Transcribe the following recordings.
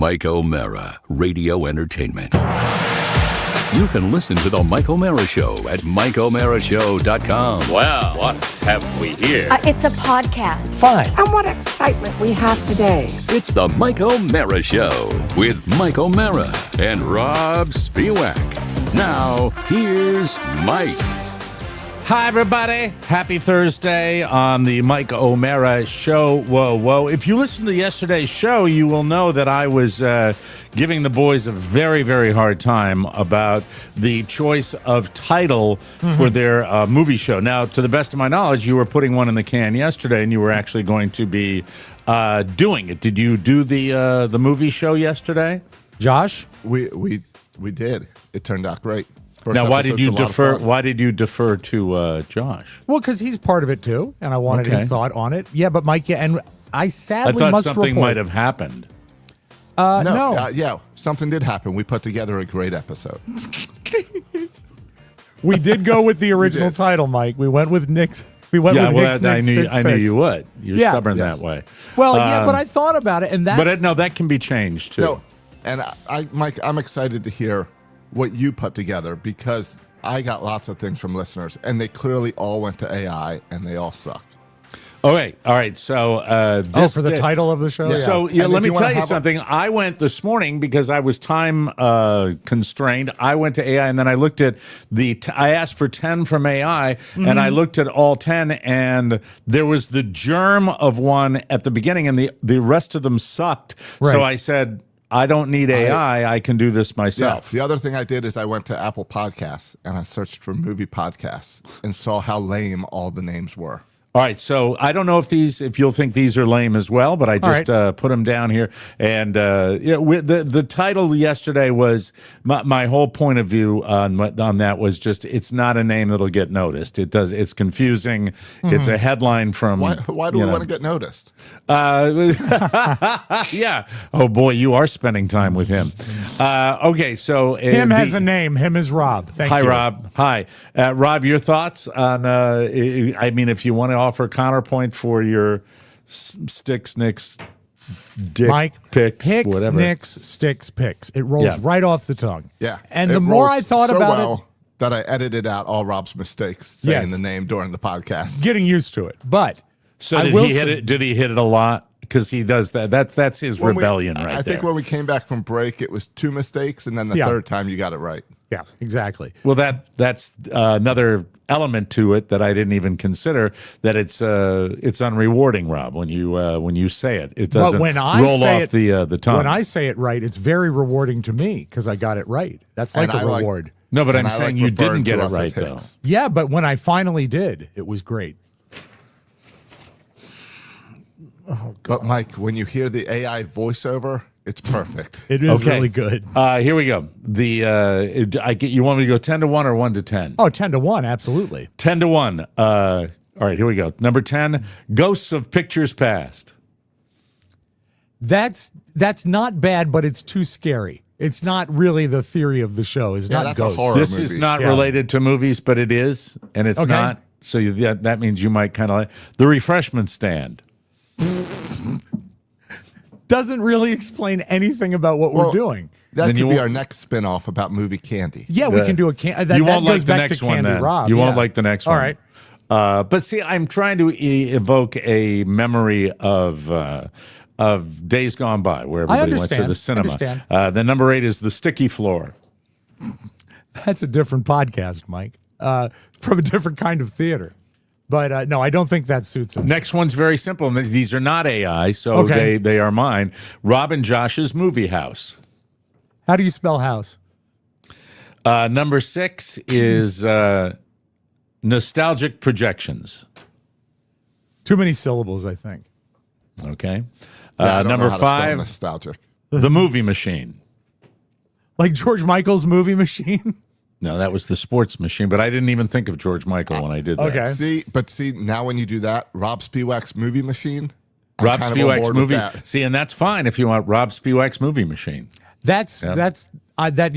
Mike O'Mara, Radio Entertainment. You can listen to The Mike O'Mara Show at MikeO'MaraShow.com. Well, what have we here? It's a podcast. Fine. And what excitement we have today. It's The Mike O'Mara Show with Mike O'Mara and Robb Spiewak. Now, here's Mike. Hi, everybody. Happy Thursday on the Mike O'Mara Show. Whoa, whoa. If you listened to yesterday's show, you will know that I was giving the boys a very, very hard time about the choice of title for their movie show. Now, to the best of my knowledge, you were putting one in the can yesterday, and you were actually going to be doing it. Did you do the movie show yesterday? Josh? We did. It turned out great. First Now, why did you episode's a lot of defer? fun. Why did you defer to Josh? Well, because he's part of it too, and I wanted his thought on it. Yeah, but Mike, and I sadly I thought must something report, might have happened. no. Yeah, something did happen. We put together a great episode. We did go with the original did. title, Mike. We went with Nick's. We went Yeah, with well, Hicks, I Nicks, knew Sticks, I knew Picks. you would. You're Yeah. stubborn Yes. that way. Well, yeah, but I thought about it, and that's But that can be changed too. No, and Mike, I'm excited to hear what you put together because I got lots of things from listeners, and they clearly all went to AI, and they all sucked. All right. So this for the title of the show. Yeah. So And let if me you wanna tell you have something. I went this morning because I was time constrained. I went to AI and then I looked at I asked for 10 from AI and I looked at all 10 and there was the germ of one at the beginning and the rest of them sucked. Right. So I said, I don't need AI. I can do this Yeah. myself. The other thing I did is I went to Apple Podcasts, and I searched for movie podcasts and saw how lame all the names were. All right, so I don't know if you'll think these are lame as well, but I just put them down here. And the title yesterday was my whole point of view on that was just it's not a name that'll get noticed. It's confusing. It's a headline from Why do we want to get noticed? yeah. Oh boy, you are spending time with him. Okay, so Him has a name. Him is Rob. Thank Hi, you. Rob. Hi, Rob. Your thoughts on? I mean, if you want to offer counterpoint for your sticks, nicks, dick, Mike, picks, Hicks, whatever. Nicks, Sticks, Picks. It rolls right off the tongue. Yeah. And It the more rolls I thought so about well it, that I edited out all Rob's mistakes saying the name during the podcast. getting used to it. But So I did will he hit say- it? Did he hit it a lot? Because he does that. That's his rebellion right there. I think when we came back from break, it was 2 mistakes, and then the third time you got it right. Yeah, exactly. Well, that's another element to it that I didn't even consider. That it's unrewarding, Rob. When you say it, it doesn't But when I roll say off it, the tongue. When I say it right, it's very rewarding to me because I got it right. That's like And a I like- reward. no, but And I'm I saying like you referring didn't get to it us as right though. Hicks. Yeah, but when I finally did, it was great. But Mike, when you hear the AI voiceover, it's perfect. It is really good. Here we go. You want me to go 10 to 1 or 1 to 10? Oh, 10 to 1, absolutely. 10 to 1. All right, here we go. Number 10, Ghosts of Pictures Past. That's not bad, but it's too scary. It's not really the theory of the show. It's not that's a ghosts. horror This movie. is not Yeah. related to movies, but it is, and it's Okay. not. So that means you might kind of like The Refreshment Stand. Doesn't really explain anything about what we're doing. That Then could you be won't- our next spin-off about movie candy. Yeah, we can do a that You won't goes like the back next to one Candy then. Rob. You won't yeah. like the next All one. right. But see, I'm trying to evoke a memory of days gone by where everybody went to the understand. cinema. Understand. The number 8 is The Sticky Floor. That's a different podcast, Mike, from a different kind of theater. But no, I don't think that suits us. Next one's very simple. And these are not AI, so Okay. they are mine. Rob and Josh's Movie House. How do you spell house? Number 6 is Nostalgic Projections. Too many syllables, I think. Okay. Yeah, I don't Number know how to spell 5, nostalgic. The Movie Machine. Like George Michael's movie machine. No, that was the Sports Machine, but I didn't even think of George Michael when I did that. Okay. See, now when you do that, Rob Spiewak's movie machine. I'm Rob kind of on Spiewak's board with movie. that. See, and that's fine if you want Rob Spiewak's Movie Machine. That's that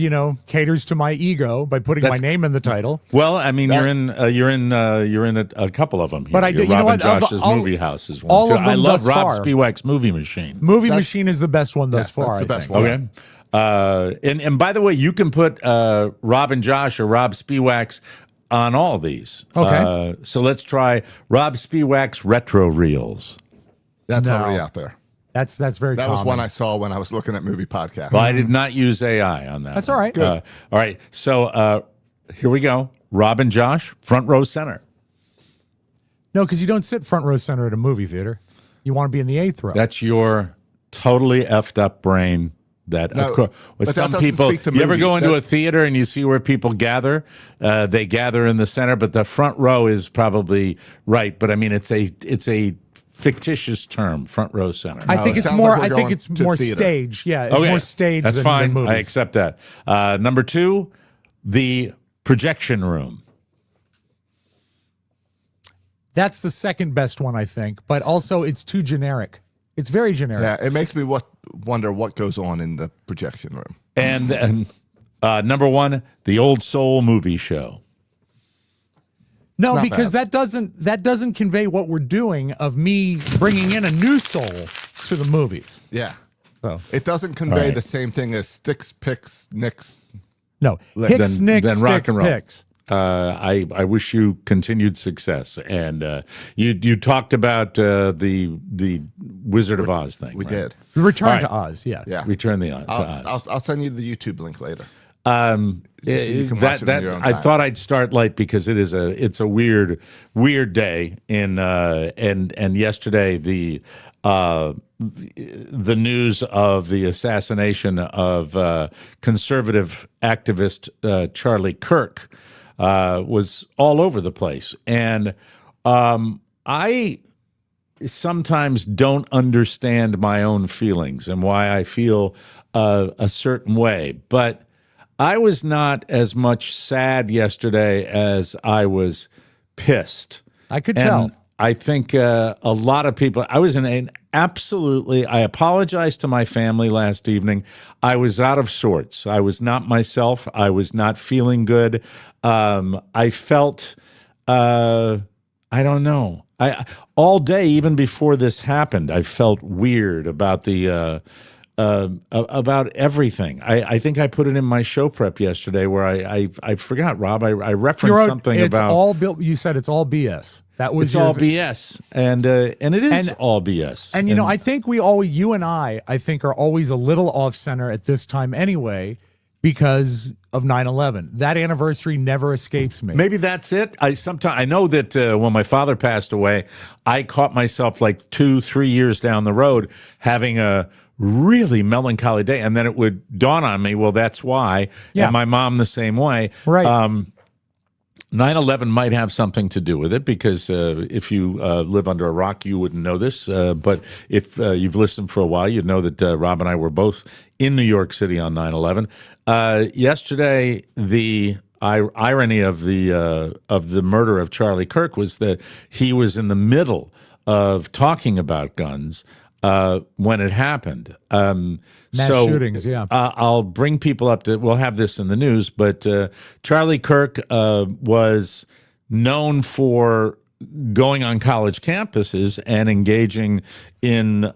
caters to my ego by putting my name in the title. Well, I mean, you're in a couple of them. Here. But I do. Rob You know and what? Josh's movie house is one. all too. of them I love thus Rob far. Spiewak's Movie Machine. Movie Machine is the best one thus far. that's the I best think. one. Okay. And by the way, you can put Rob and Josh or Rob Spiewak's on all these. Okay. So let's try Rob Spiewak's Retro Reels. That's No. already out there. That's very That common. was one I saw when I was looking at movie podcasts. Well, I did not use AI on that. That's one. all right. All right. So here we go. Rob and Josh, front row center. No, because you don't sit front row center at a movie theater. You want to be in the 8th row. That's your totally effed up brain. That No, of course, with but that some doesn't people, speak to you ever movies. go into That- a theater and you see where people gather? They gather in the center, but the front row is probably right. But I mean, it's a fictitious term, front row center. I think it it's sounds more. like we're I think going it's to more theater. stage. Yeah, it's Okay, more stage. That's than, fine. Than movies. I accept that. Number 2, the projection room. That's the second best one, I think. But also, it's too generic. It's very generic. Yeah, it makes me wonder what goes on in the projection room. And number 1, the Old Soul Movie Show. No, not because bad. that doesn't convey what we're doing of me bringing in a new soul to the movies. Yeah. So It doesn't convey right. the same thing as sticks, picks, nicks. no, Then- HIX NIX then rock STIX and roll. PIX. I wish you continued success. And you talked about the Wizard of Oz thing. We right? did. Return All right. to Oz. Yeah. Yeah. Return to Oz. I'll send you the YouTube link later. You can watch it in your own I time. thought I'd start light because it's a weird day in and yesterday the news of the assassination of conservative activist Charlie Kirk was all over the place, and I sometimes don't understand my own feelings and why I feel a certain way, but I was not as much sad yesterday as I was pissed. I could And tell. I think a lot of people, I was in an absolutely, I apologized to my family last evening. I was out of sorts. I was not myself. I was not feeling good. I felt, I don't know. All day, even before this happened, I felt weird about about everything. I think I put it in my show prep yesterday where I forgot, Rob. I referenced something it's about all built. You said it's all BS. That was it's all BS, and it is all BS. And you know, I think you and I think are always a little off center at this time anyway, because of 9/11. That anniversary never escapes me. maybe that's it. I know that when my father passed away, I caught myself like 2-3 years down the road having a really melancholy day, and then it would dawn on me, well, that's why. Yeah. And my mom the same way. Right. 9/11 might have something to do with it because if you live under a rock, you wouldn't know this. But if you've listened for a while, you'd know that Rob and I were both in New York City on 9/11. Yesterday, the irony of the murder of Charlie Kirk was that he was in the middle of talking about guns when it happened. Mass shootings, yeah. I'll bring people up to, we'll have this in the news, but Charlie Kirk was known for going on college campuses and engaging in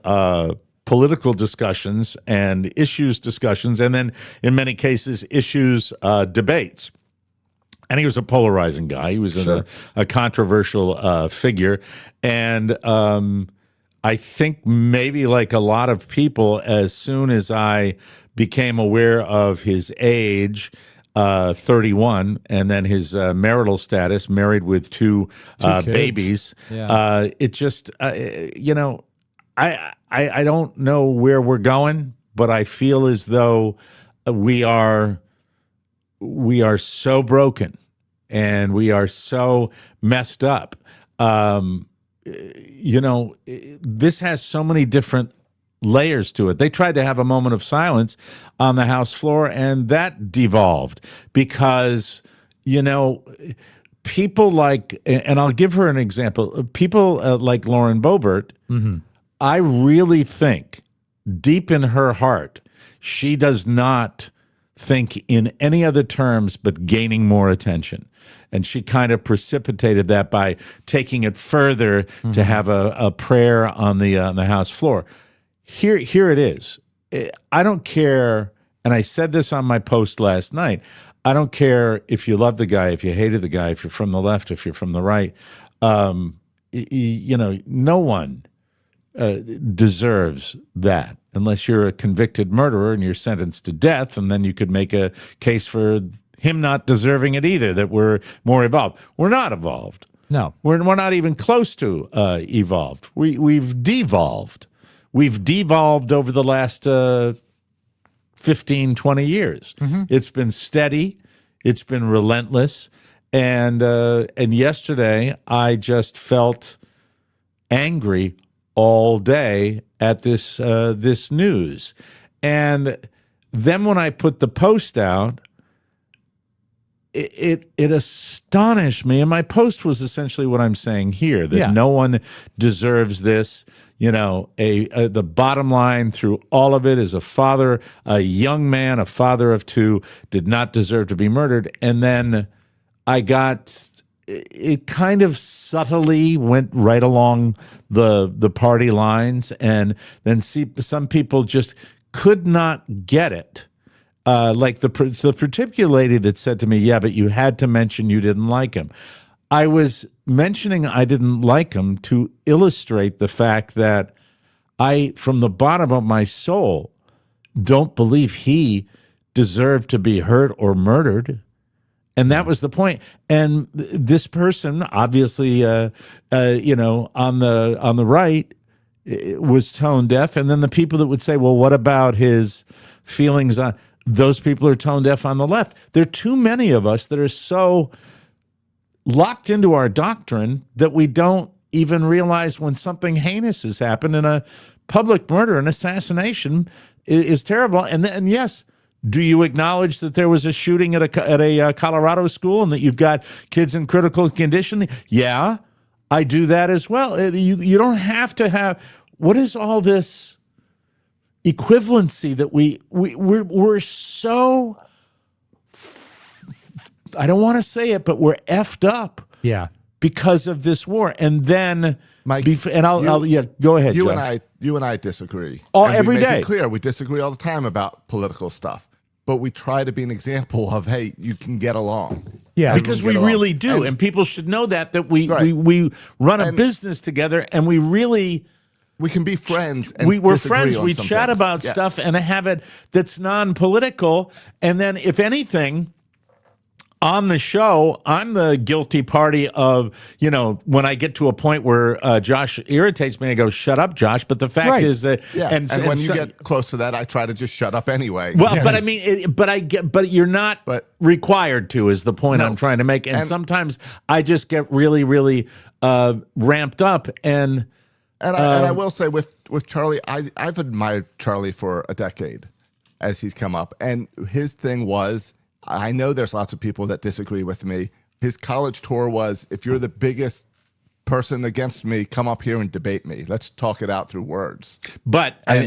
political discussions and issues discussions, and then in many cases, issues debates. And he was a polarizing guy. He was a controversial figure. And I think maybe like a lot of people, as soon as I became aware of his age, 31, and then his marital status, married with two kids. babies, Yeah. it just, you know, I don't know where we're going, but I feel as though we are so broken and we are so messed up. You know, this has so many different layers to it. They tried to have a moment of silence on the House floor, and that devolved because, you know, people like, and I'll give her an example, people like Lauren Boebert, I really think deep in her heart, she does not think in any other terms but gaining more attention. And she kind of precipitated that by taking it further to have a prayer on the House floor. Here it is. I don't care, and I said this on my post last night, I don't care if you love the guy, if you hated the guy, if you're from the left, if you're from the right. No one deserves that unless you're a convicted murderer and you're sentenced to death, and then you could make a case for him not deserving it either, that we're more evolved. We're not evolved. No. We're not even close to evolved. We've devolved. We've devolved over the last 15, 20 years. It's been steady. It's been relentless. And yesterday, I just felt angry all day at this news. And then when I put the post out, it astonished me. And my post was essentially what I'm saying here, that no one deserves this. The bottom line through all of it is a father, a young man, a father of two, did not deserve to be murdered. And then it kind of subtly went right along the party lines, and then some people just could not get it. Like the particular lady that said to me, yeah, but you had to mention you didn't like him. I was mentioning I didn't like him to illustrate the fact that I, from the bottom of my soul, don't believe he deserved to be hurt or murdered. And that was the point. And this person, obviously, on the right, was tone deaf. And then the people that would say, well, what about his feelings on those people are tone deaf on the left? There are too many of us that are so locked into our doctrine that we don't even realize when something heinous has happened, and a public murder, an assassination is terrible. And yes, do you acknowledge that there was a shooting at a Colorado school and that you've got kids in critical condition? Yeah, I do that as well. You don't have to have. What is all this equivalency that we're so? I don't want to say it, but we're effed up. Yeah, because of this war. And then, Mike, go ahead. You Josh. and I disagree. Every we day. Make it clear, we disagree all the time about political stuff, but we try to be an example of, hey, you can get along. Yeah, because we really do, and people should know that we run a business together, and we can be friends. And we're friends. We chat about stuff and have it that's non-political, and then if anything, on the show, I'm the guilty party of, when I get to a point where Josh irritates me, I go, shut up, Josh. But the fact is that, and when you get close to that, I try to just shut up anyway. Well, but I mean, but you're not required to, is the point I'm trying to make. And sometimes I just get really, really ramped up. And I will say with Charlie, I've admired Charlie for a decade as he's come up. And his thing was, I know there's lots of people that disagree with me. His college tour was, if you're the biggest person against me, come up here and debate me. Let's talk it out through words. But I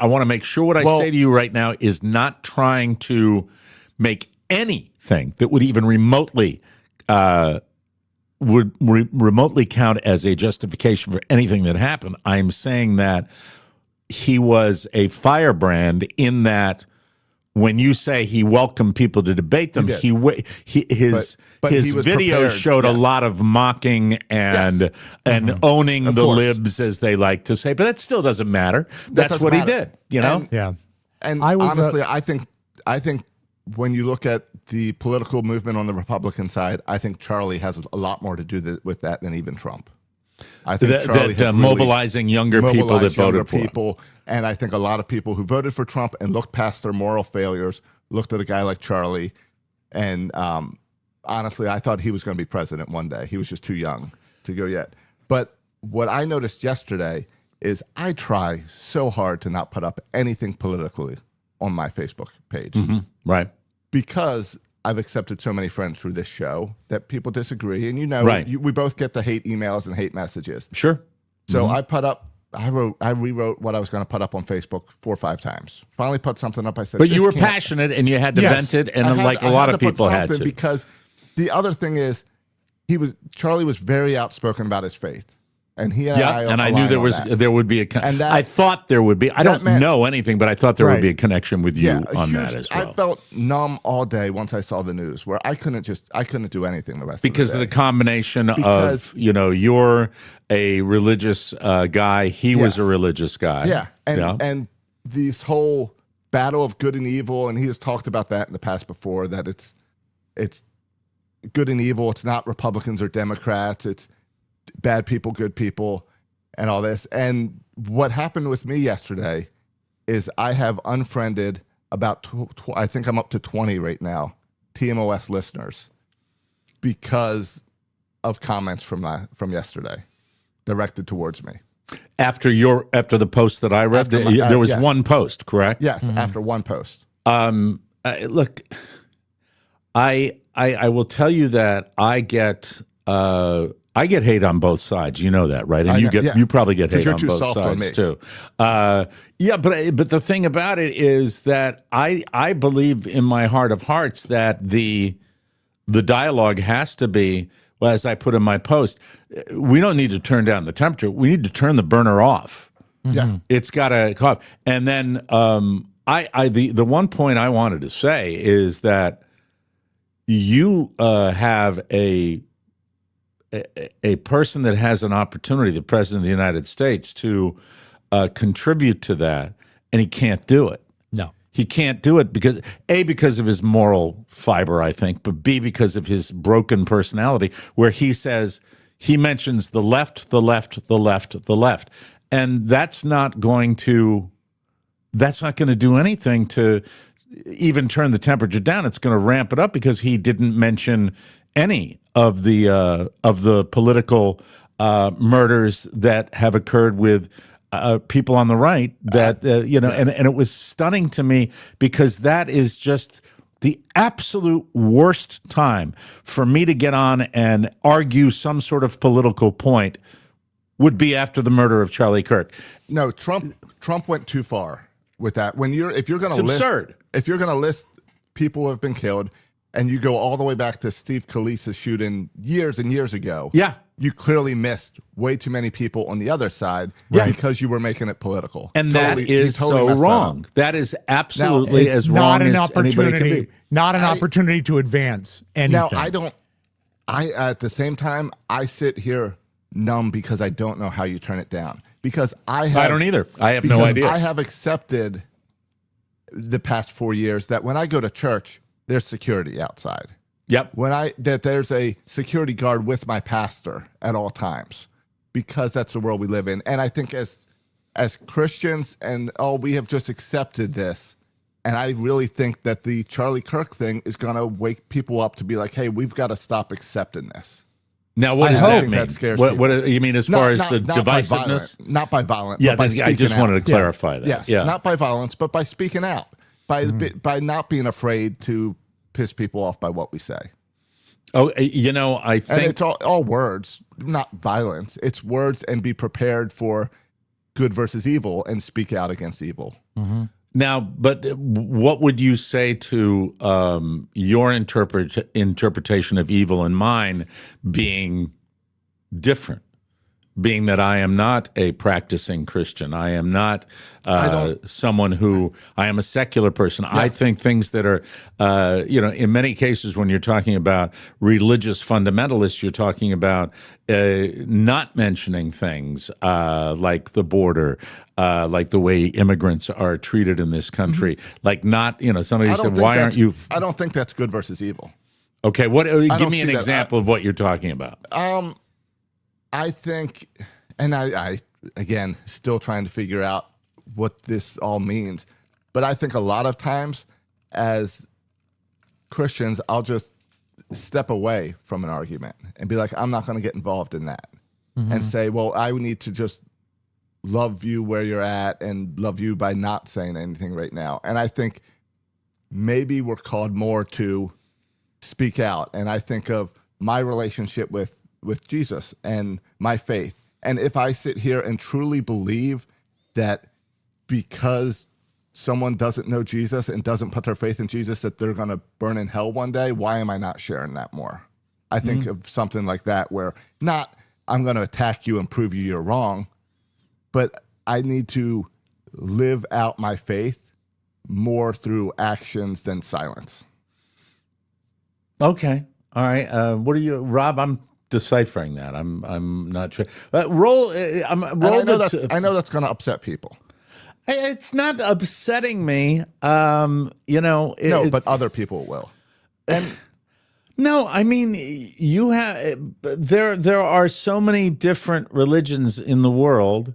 want to make sure what I say to you right now is not trying to make anything that would even remotely remotely count as a justification for anything that happened. I'm saying that he was a firebrand in that. When you say he welcomed people to debate them, his videos showed a lot of mocking and owning the libs, as they like to say. But that still doesn't matter. That's what he did, And honestly, I think when you look at the political movement on the Republican side, I think Charlie has a lot more to do with that than even Trump. I think Charlie has mobilizing younger people that voted for him. And I think a lot of people who voted for Trump and looked past their moral failures looked at a guy like Charlie. And honestly, I thought he was going to be president one day. He was just too young to go yet. But what I noticed yesterday is I try so hard to not put up anything politically on my Facebook page. Mm-hmm. Right. Because I've accepted so many friends through this show that people disagree. And we both get the hate emails and hate messages. Sure. So I put up I rewrote what I was going to put up on Facebook 4 or 5 times. Finally put something up. I said, But you were "This can't-" passionate and you had to Yes. vent it, and I had- like I a lot had of to put people had something to. Because the other thing is, Charlie was very outspoken about his faith, and he and I Yeah, and I knew aligned there on was that. there would be And that- I thought there would be. I don't meant- know anything, but I thought there Right. would be a connection with you a on huge- that as well. I felt numb all day once I saw the news, where I couldn't do anything the rest Because of of the the day. combination Because- of, you're a religious guy, he was Yes. a religious guy. Yeah, and this whole battle of good and evil, and he has talked about that in the past before, that it's good and evil. It's not Republicans or Democrats. It's bad people, good people, and all this. And what happened with me yesterday is I have unfriended about, I think I'm up to 20 right now, TMOS listeners, because of comments from yesterday directed towards me. After the post that I read, After my- there was yes. one post, correct? Yes, after one post. Look, I will tell you that I get hate on both sides. You know that, right? And I you know, yeah. you probably get 'Cause hate you're on too both soft on sides me. too. But the thing about it is that I believe in my heart of hearts that the dialogue has to be, well, as I put in my post, we don't need to turn down the temperature. We need to turn the burner off. Yeah. It's got to cough. And then the one point I wanted to say is that you have a person that has an opportunity, the president of the United States, to contribute to that, and he can't do it. No. He can't do it because because of his moral fiber, I think, but B, because of his broken personality, where he mentions the left, the left, the left, the left. And that's not going to do anything to even turn the temperature down. It's going to ramp it up because he didn't mention any of the political murders that have occurred with people on the right. That and it was stunning to me because that is just the absolute worst time for me to get on and argue some sort of political point. Would be after the murder of Charlie Kirk. No, Trump went too far with that. If you're going It's to list, absurd. if you're going to list people who have been killed, and you go all the way back to Steve Scalise's shooting years and years ago, Yeah. you clearly missed way too many people on the other side because you were making it political. And He that is totally so messed that wrong. up. That is absolutely It's as not wrong an as anybody can opportunity, be. not an opportunity to advance anything. Now, I at the same time, I sit here numb because I don't know how you turn it down. Because I don't either. I have no because idea. I have accepted the past 4 years that when I go to church, there's security outside. Yep. That there's a security guard with my pastor at all times, because that's the world we live in. And I think as Christians we have just accepted this. And I really think that the Charlie Kirk thing is going to wake people up to be like, hey, we've got to stop accepting this. Now, what I does hope that that mean? scares What people. you mean as far as the not by divisiveness? violence, not by violence. Yeah, but by I speaking just out. wanted to clarify that. Yes, Yeah. not by violence, but by speaking out, by not being afraid to piss people off by what we say. Oh, I And think it's all words, not violence. It's words, and be prepared for good versus evil and speak out against evil. now, but what would you say to your interpretation of evil and mine being different? Being that I am not a practicing Christian, I am not someone who I am a secular person. I think things that are, in many cases when you're talking about religious fundamentalists, you're talking about not mentioning things like the border, like the way immigrants are treated in this country, like not, somebody said, why aren't you? I don't think that's good versus evil. Okay, give don't me an see that. example of what you're talking about. I think, and I again, still trying to figure out what this all means, but I think a lot of times as Christians, I'll just step away from an argument and be like, I'm not going to get involved in that, and say, well, I need to just love you where you're at and love you by not saying anything right now. And I think maybe we're called more to speak out. And I think of my relationship with Jesus and my faith. And if I sit here and truly believe that because someone doesn't know Jesus and doesn't put their faith in Jesus, that they're going to burn in hell one day, why am I not sharing that more? I think of something like that where not I'm going to attack you and prove you're wrong, but I need to live out my faith more through actions than silence. Okay. All right. What are you, Rob? I'm deciphering that. I'm not sure. Roll. And roll I know that's going to upset people. It's not upsetting me. No, but other people will. And no, I mean, you have there are so many different religions in the world,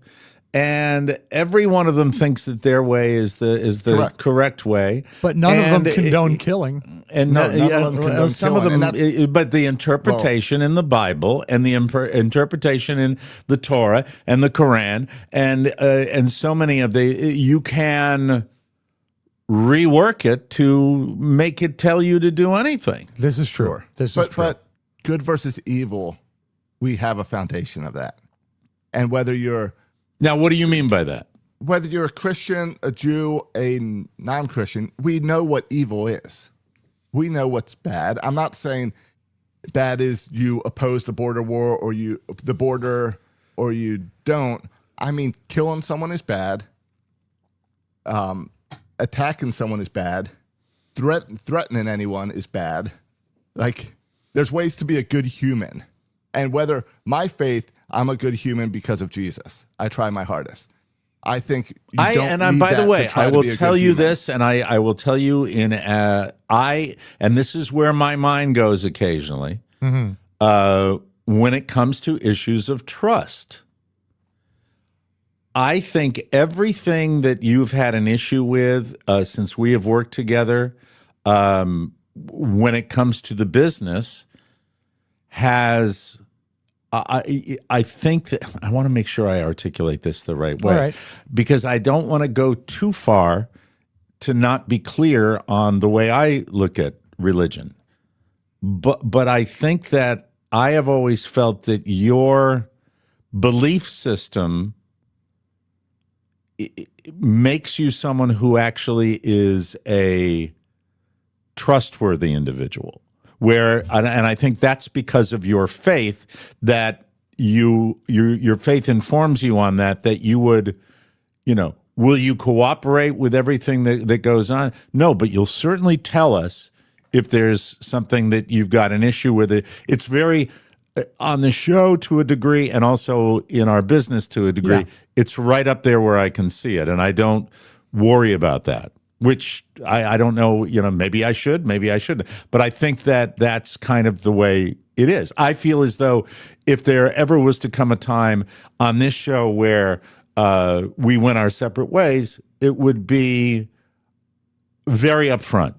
and every one of them thinks that their way is the correct way. But none of them condone killing. And none of them condone some of killing, them, but the interpretation in the Bible and the interpretation in the Torah and the Quran and so many of you can rework it to make it tell you to do anything. This is true. Sure. This is true. But good versus evil, we have a foundation of that. And whether you're Now, what do you mean by that? Whether you're a Christian, a Jew, a non-Christian, we know what evil is. We know what's bad. I'm not saying bad is you oppose the border war or you don't. I mean, killing someone is bad. Attacking someone is bad. Threatening anyone is bad. Like, there's ways to be a good human. And whether my faith, I'm a good human because of Jesus. I try my hardest. I think you don't need by the that way, to try I to will be a tell good you human. this, and I will tell you and this is where my mind goes occasionally. When it comes to issues of trust, I think everything that you've had an issue with since we have worked together, when it comes to the business, has. I think that I want to make sure I articulate this the right way, All right. because I don't want to go too far to not be clear on the way I look at religion. But I think that I have always felt that your belief system makes you someone who actually is a trustworthy individual. And I think that's because of your faith, that your faith informs you on that you would, will you cooperate with everything that goes on? No, but you'll certainly tell us if there's something that you've got an issue with it. It's very, on the show to a degree, and also in our business to a degree, it's right up there where I can see it, and I don't worry about that. Which I don't know, maybe I should, maybe I shouldn't. But I think that that's kind of the way it is. I feel as though if there ever was to come a time on this show where we went our separate ways, it would be very upfront.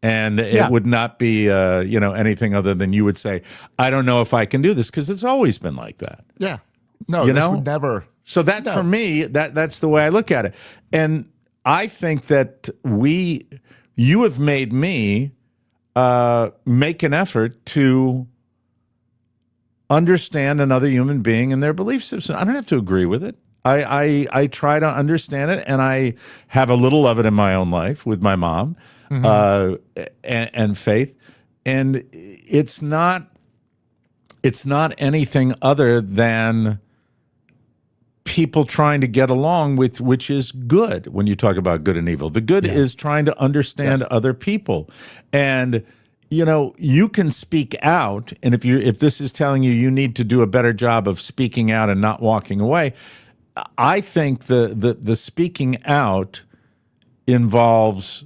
And it would not be, anything other than you would say, I don't know if I can do this, because it's always been like that. Yeah. No, this would never. So for me, that's the way I look at it. And I think that you have made me make an effort to understand another human being and their belief system. I don't have to agree with it. I try to understand it, and I have a little of it in my own life with my mom and faith. And it's not anything other than people trying to get along with, which is good when you talk about good and evil. The good is trying to understand other people. And, you can speak out, and if this is telling you need to do a better job of speaking out and not walking away, I think the speaking out involves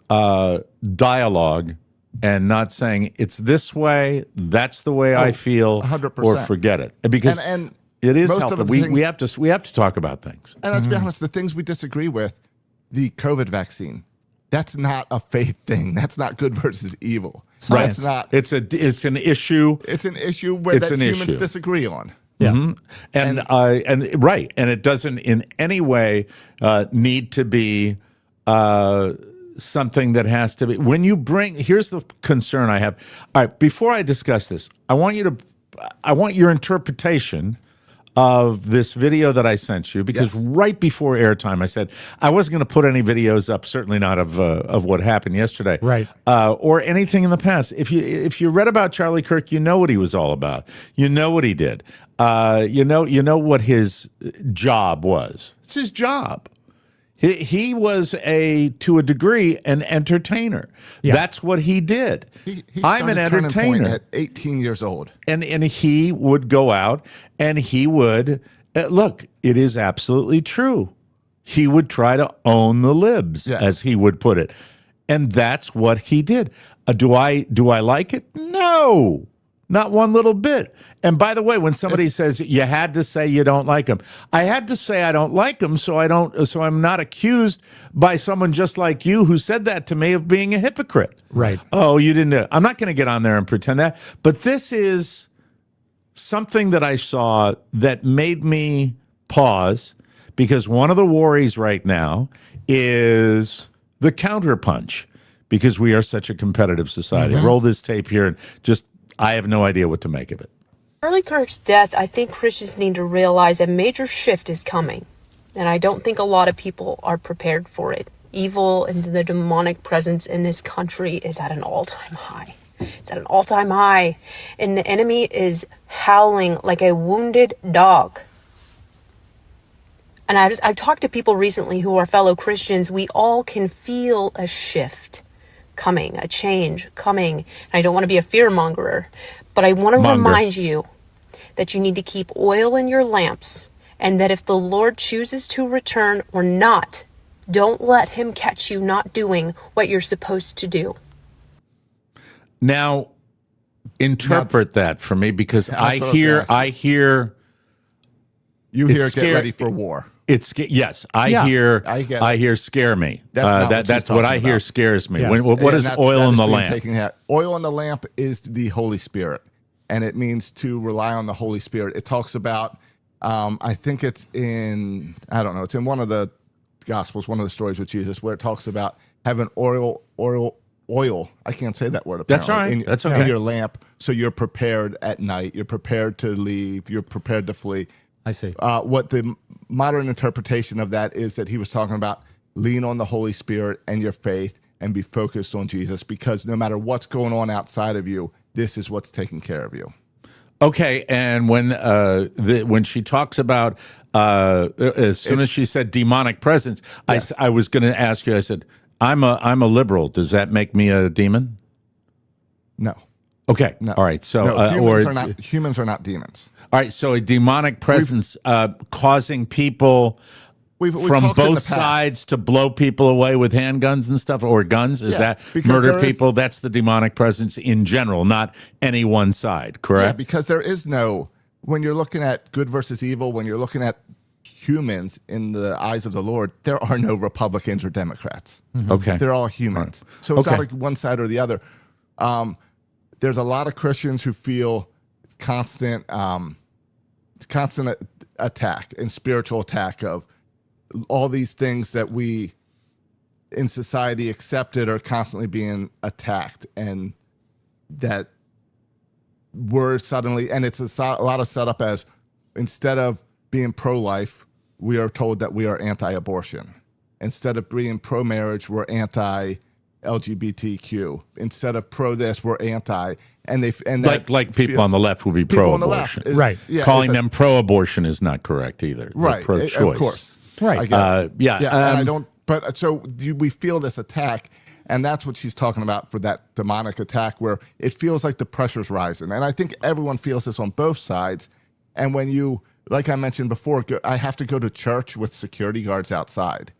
dialogue and not saying it's this way, that's the way I feel, 100%. or forget it. Because And it is most helpful. of the We things- have to talk about things. And let's be honest, the things we disagree with, the COVID vaccine, that's not a faith thing. That's not good versus evil. Science. That's not. It's an issue. It's an issue where It's that an humans issue. disagree on. Yeah. And it doesn't in any way need to be something that has to be. When you here's the concern I have. All right, before I discuss this, I want your interpretation of this video that I sent you, because right before airtime, I said I wasn't going to put any videos up, certainly not of what happened yesterday, Right. Or anything in the past. If you read about Charlie Kirk, you know what he was all about. You know what he did. You know what his job was. It's his job. He was to a degree, an entertainer. Yeah. That's what he did. He I'm an started Turning Point entertainer. at 18 years old. And he would go out and he would, look, it is absolutely true. He would try to own the libs, as he would put it. And that's what he did. Do I like it? No. Not one little bit. And by the way, when somebody says you had to say you don't like him, I had to say I don't like him, so I'm not accused by someone just like you who said that to me of being a hypocrite. Right. Oh, you didn't know. I'm not going to get on there and pretend that. But this is something that I saw that made me pause, because one of the worries right now is the counterpunch, because we are such a competitive society. Roll this tape here and just, I have no idea what to make of it. Charlie Kirk's death, I think Christians need to realize a major shift is coming. And I don't think a lot of people are prepared for it. Evil and the demonic presence in this country is at an all-time high. It's at an all-time high. And the enemy is howling like a wounded dog. And I've talked to people recently who are fellow Christians. We all can feel a shift coming, a change coming. And I don't want to be a fearmongerer, but I want to remind you that you need to keep oil in your lamps, and that if the Lord chooses to return or not, don't let him catch you not doing what you're supposed to do. Now, interpret that for me, because I hear You hear scary. get ready for war. Yes, I hear scare me. That's what I hear scares me. Yeah. What is oil in the lamp? Oil in the lamp is the Holy Spirit, and it means to rely on the Holy Spirit. It talks about, I think it's in, I don't know, it's in one of the Gospels, one of the stories with Jesus, where it talks about having oil. I can't say that word. Apparently, That's all right. That's okay. In your lamp, so you're prepared at night. You're prepared to leave. You're prepared to flee. I see. What the modern interpretation of that is that he was talking about lean on the Holy Spirit and your faith and be focused on Jesus, because no matter what's going on outside of you, this is what's taking care of you. Okay, and when she talks about as soon as she said demonic presence, Yes. I was going to ask you. I said I'm a liberal. Does that make me a demon? No. Okay. No. All right. So no, humans are not demons. All right. So a demonic presence causing people We've from talked in the both past. sides to blow people away with handguns and stuff, or guns. Is that because murder there is- people? That's the demonic presence in general, not any one side. Yeah, Correct. because there is no, when you're looking at good versus evil, when you're looking at humans in the eyes of the Lord, there are no Republicans or Democrats. Okay. They're all humans. So it's Okay. not like one side or the other. There's a lot of Christians who feel constant attack and spiritual attack of all these things that we in society accepted are constantly being attacked, and that we're suddenly, and it's a lot of setup as, instead of being pro-life, we are told that we are anti-abortion. Instead of being pro-marriage, we're anti-LGBTQ. Instead of pro this, we're anti, Like people on the left will be people on the left pro-abortion. is- Right. yeah, Calling it's a- them pro-abortion is not correct either. They're right, pro-choice. of course. Right. I get it. Yeah. and I don't. But so we feel this attack, and that's what she's talking about for that demonic attack, where it feels like the pressure's rising, and I think everyone feels this on both sides. And when you, like I mentioned before, I have to go to church with security guards outside.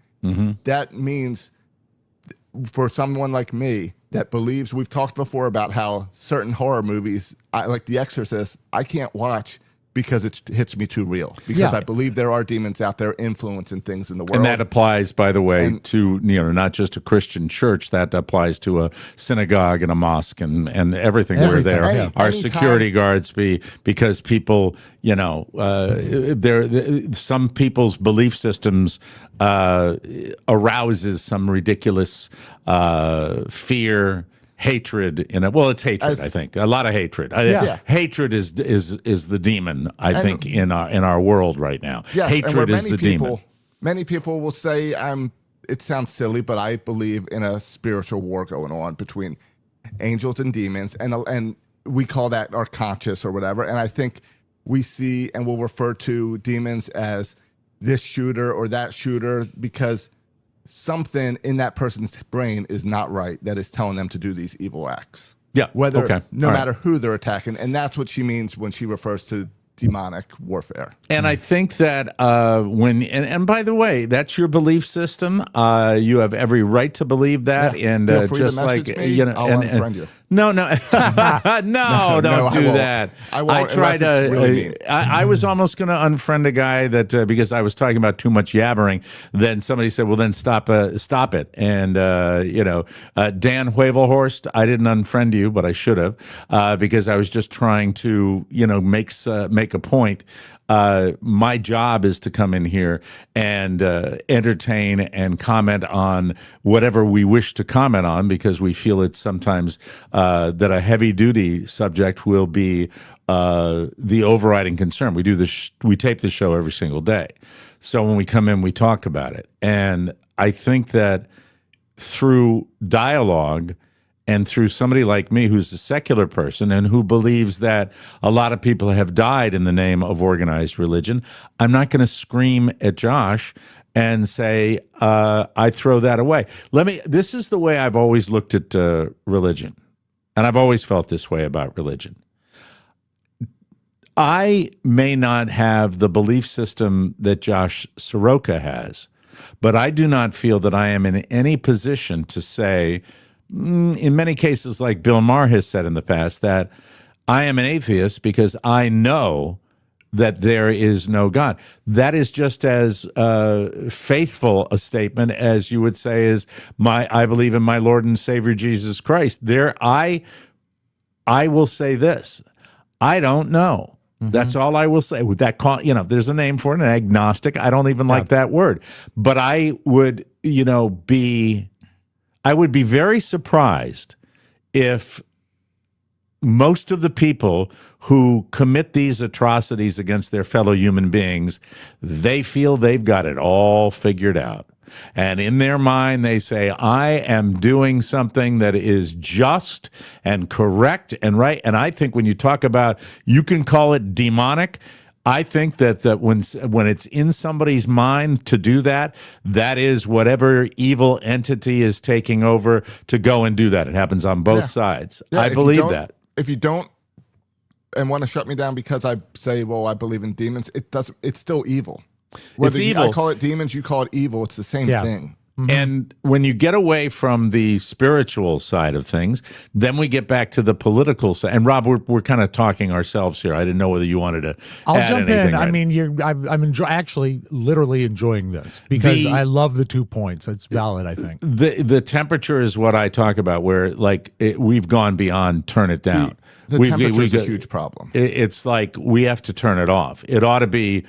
That means, for someone like me that believes, we've talked before about how certain horror movies, like The Exorcist, I can't watch because it hits me too real. Because Yeah. I believe there are demons out there influencing things in the world. And that applies, by the way, And- to not just a Christian church. That applies to a synagogue and a mosque and everything. Where Everything, there yeah. are Anytime- security guards because people, some people's belief systems arouses some ridiculous fear hatred in it. Well, it's hatred. I think a lot of hatred. Hatred is the demon. I think in our world right now. Yes, hatred is the demon. Many people will say it sounds silly, but I believe in a spiritual war going on between angels and demons, and we call that our conscious or whatever. And I think we see and we'll refer to demons as this shooter or that shooter because something in that person's brain is not right that is telling them to do these evil acts. Yeah. No matter who they're attacking. And that's what she means when she refers to demonic warfare. And I think that and by the way, that's your belief system. You have every right to believe that. Yeah. And Feel free just to like, message me, I'll unfriend you. No, don't do that. I won't. I was almost going to unfriend a guy that because I was talking about too much yabbering. Then somebody said, "Well, then stop it." And Dan Huevelhorst, I didn't unfriend you, but I should have because I was just trying to make a point. My job is to come in here and entertain and comment on whatever we wish to comment on because we feel it's sometimes that a heavy-duty subject will be the overriding concern. We do this. We tape the show every single day, so when we come in, we talk about it. And I think that through dialogue and through somebody like me who's a secular person and who believes that a lot of people have died in the name of organized religion, I'm not going to scream at Josh and say, I throw that away. This is the way I've always looked at religion, and I've always felt this way about religion. I may not have the belief system that Josh Soroka has, but I do not feel that I am in any position to say, in many cases, like Bill Maher has said in the past, that I am an atheist because I know that there is no God. That is just as faithful a statement as you would say is I believe in my Lord and Savior Jesus Christ. I will say this: I don't know. Mm-hmm. That's all I will say. With that, there's a name for it, an agnostic. I don't even like that word, but I would, I would be very surprised if most of the people who commit these atrocities against their fellow human beings, they feel they've got it all figured out. And in their mind, they say, I am doing something that is just and correct and right. And I think when you talk about, you can call it demonic, I think that when it's in somebody's mind to do that, that is whatever evil entity is taking over to go and do that. It happens on both sides. Yeah, I believe that. If you don't and want to shut me down because I say, well, I believe in demons, it's still evil. Whether it's evil. I call it demons, you call it evil. It's the same thing. Mm-hmm. And when you get away from the spiritual side of things, then we get back to the political side. And Rob, we're kind of talking ourselves here. I didn't know whether you wanted to. I'll jump in. Right? I mean, I'm actually literally enjoying this because I love the 2 points. It's valid, I think. The temperature is what I talk about, where we've gone beyond turn it down. The temperature is a huge problem. It's like we have to turn it off. It ought to be.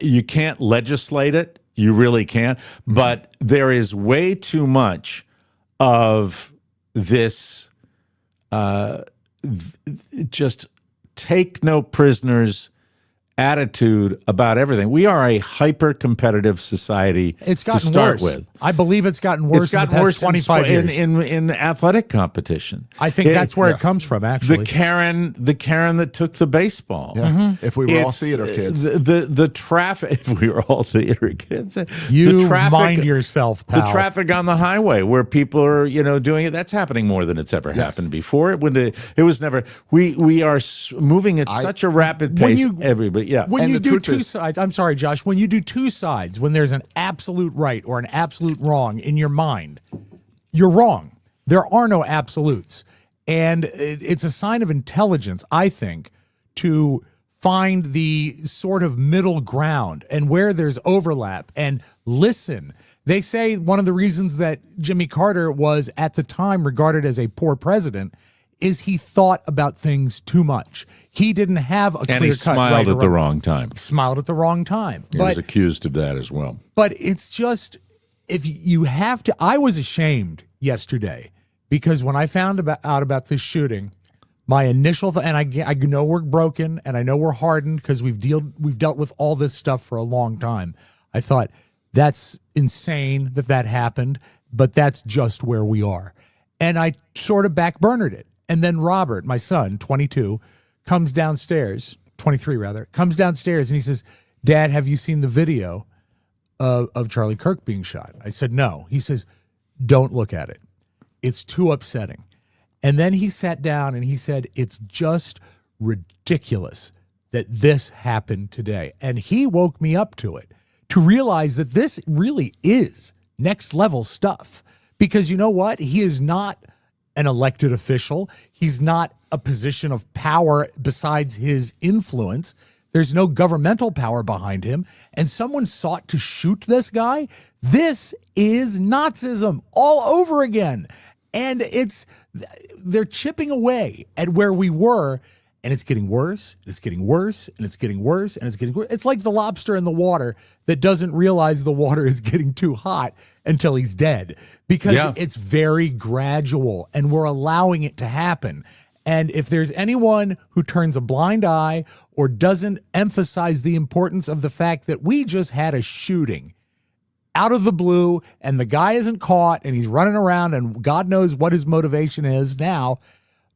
You can't legislate it. You really can't. But there is way too much of this just take no prisoners attitude about everything. We are a hyper-competitive society. It's gotten to start worse. with. I believe it's gotten worse. It's gotten in the worse past 25 years in athletic competition. I think that's where it comes from. Actually, the Karen that took the baseball. Yeah. Mm-hmm. If we were all theater kids, the traffic. If we were all theater kids, you mind yourself, pal. The traffic on the highway where people are doing it. That's happening more than it's ever happened before. It was never. We are moving at such a rapid pace. When you do two sides, I'm sorry, Josh, when you do two sides, when there's an absolute right or an absolute wrong in your mind, you're wrong. There are no absolutes. And it's a sign of intelligence, I think, to find the sort of middle ground and where there's overlap and listen. They say one of the reasons that Jimmy Carter was at the time regarded as a poor president is he thought about things too much. He didn't have a clear cut. And he smiled at the wrong time. Smiled at the wrong time. He was accused of that as well. But it's just, if you have to, I was ashamed yesterday because when I found out about this shooting, my initial and I know we're broken and I know we're hardened because we've dealt with all this stuff for a long time. I thought that's insane that happened, but that's just where we are. And I sort of backburnered it. And then Robert, my son, 22, comes downstairs, 23 rather, comes downstairs and he says, "Dad, have you seen the video of Charlie Kirk being shot?" I said, "No." He says, "Don't look at it. It's too upsetting." And then he sat down and he said, "It's just ridiculous that this happened today." And he woke me up to it, to realize that this really is next level stuff. Because you know what? He is not an elected official. He's not a position of power besides his influence. There's no governmental power behind him. And someone sought to shoot this guy. This is Nazism all over again. And they're chipping away at where we were, and it's getting worse, and it's getting worse, and it's getting worse, and it's getting worse. It's like the lobster in the water that doesn't realize the water is getting too hot until he's dead, because it's very gradual, and we're allowing it to happen. And if there's anyone who turns a blind eye or doesn't emphasize the importance of the fact that we just had a shooting out of the blue, and the guy isn't caught, and he's running around, and God knows what his motivation is now.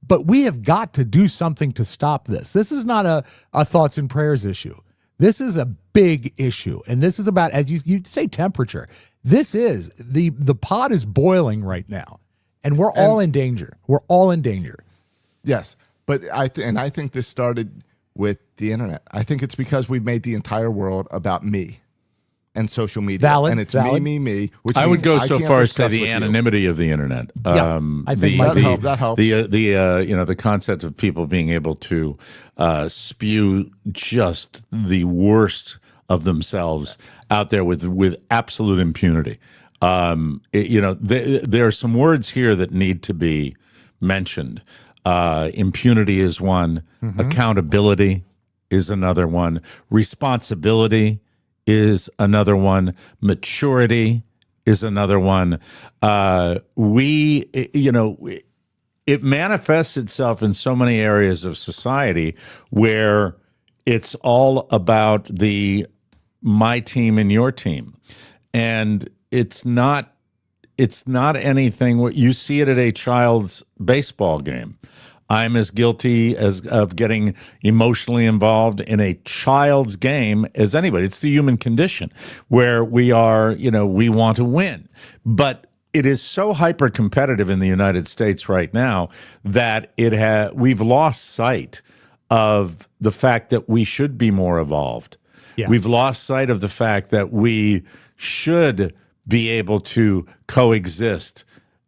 But we have got to do something to stop this. This is not a thoughts and prayers issue. This is a big issue. And this is about, as you say, temperature. This is, the pot is boiling right now. And we're all in danger. We're all in danger. Yes. But I think this started with the internet. I think it's because we've made the entire world about me and social media. Valid, and it's valid. me. Which I would go so can't far as to say discuss the with you. anonymity of the internet. I think that helps. The concept of people being able to spew just the worst of themselves out there with absolute impunity. There are some words here that need to be mentioned. Impunity is one. Mm-hmm. Accountability is another one. Responsibility is another one. Maturity is another one. It manifests itself in so many areas of society where it's all about the my team and your team. And it's not anything what you see it at a child's baseball game. I'm as guilty of getting emotionally involved in a child's game as anybody. It's the human condition where we are, we want to win. But it is so hyper competitive in the United States right now that we've lost sight of the fact that we should be more evolved. Yeah. We've lost sight of the fact that we should be able to coexist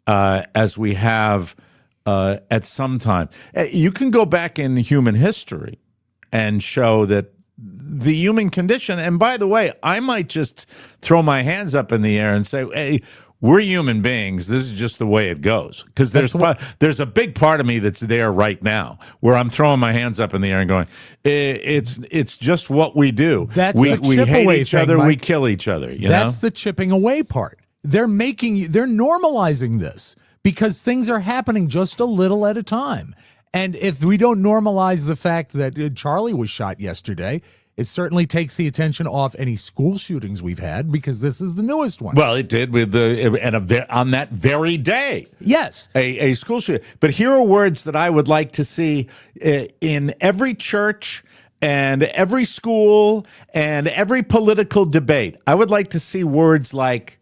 as we have at some time. You can go back in human history and show that the human condition, and by the way, I might just throw my hands up in the air and say, hey, we're human beings. This is just the way it goes. Because there's a big part of me that's there right now where I'm throwing my hands up in the air and going, it's just what we do. We hate each other, Mike. We kill each other. That's the chipping away part. They're normalizing this because things are happening just a little at a time. And if we don't normalize the fact that Charlie was shot yesterday, it certainly takes the attention off any school shootings we've had because this is the newest one. Well, it did on that very day. Yes. A school shooting. But here are words that I would like to see in every church and every school and every political debate. I would like to see words like,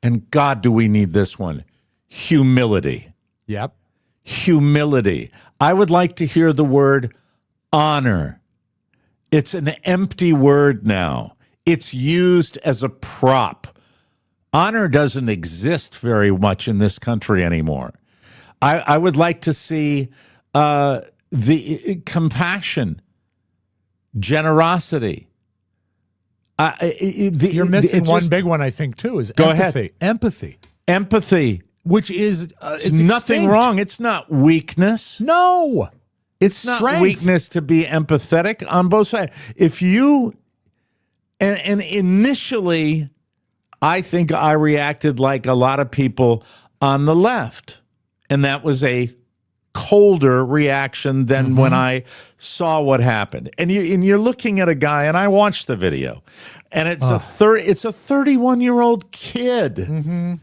and God, do we need this one, humility. Yep. Humility. I would like to hear the word honor. It's an empty word now. It's used as a prop. Honor doesn't exist very much in this country anymore. I would like to see the compassion, generosity. You're missing one big one, I think, too, is empathy. Empathy. Which is it's nothing extinct. Wrong. It's not weakness. No. It's strength. Not weakness to be empathetic on both sides. If you, and initially, I think I reacted like a lot of people on the left. and that was a colder reaction than when I saw what happened. And you're looking at a guy, and I watched the video, and it's a 31-year-old kid.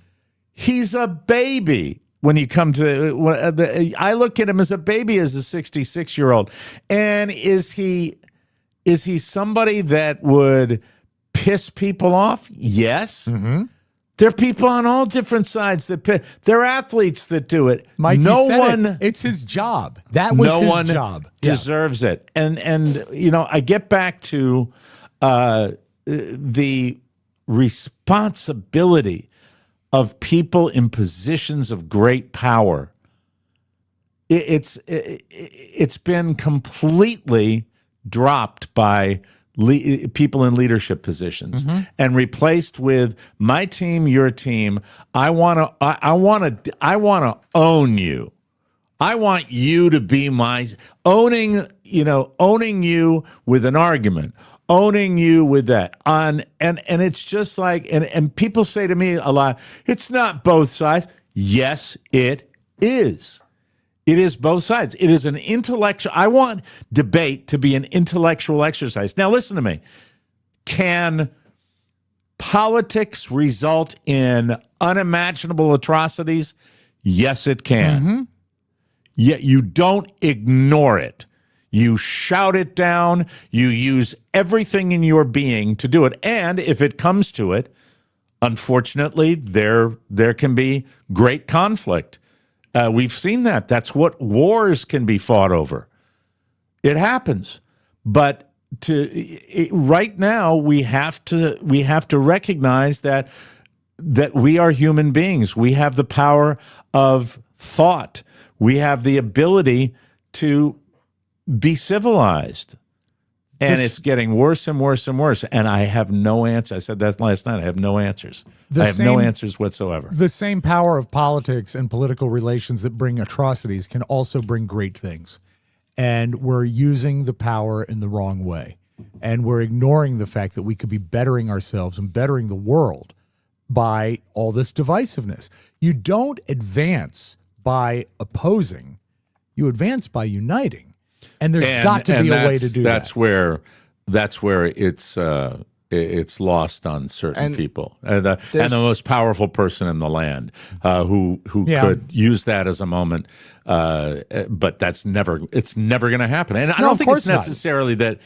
He's a baby. When you come to, I look at him as a baby, as a 66-year-old, and is he somebody that would piss people off? Yes. There are people on all different sides that there are athletes that do it. Mike, no you said one, it. It's his job. That was his job. Deserves it. And I get back to the responsibility of people in positions of great power. It's been completely dropped by people in leadership positions and replaced with my team, your team. I want to own you. I want you to be my owning you with an argument, owning you with that and it's just like, and people say to me a lot, it's not both sides. Yes, it is. It is both sides. It is an intellectual. I want debate to be an intellectual exercise. Now, listen to me. Can politics result in unimaginable atrocities? Yes, it can. Yet you don't ignore it. You shout it down. You use everything in your being to do it. And if it comes to it, unfortunately, there can be great conflict. We've seen that. That's what wars can be fought over. It happens. But right now, we have to recognize that we are human beings. We have the power of thought. We have the ability to be civilized. And it's getting worse and worse and worse. And I have no answer. I said that last night. I have no answers. I have no answers whatsoever. The same power of politics and political relations that bring atrocities can also bring great things. And we're using the power in the wrong way. And we're ignoring the fact that we could be bettering ourselves and bettering the world by all this divisiveness. You don't advance by opposing. You advance by uniting. And there's got to be a way to do that. That's where it's lost on certain people, and the most powerful person in the land who could use that as a moment. But it's never going to happen. And I don't think it's necessarily that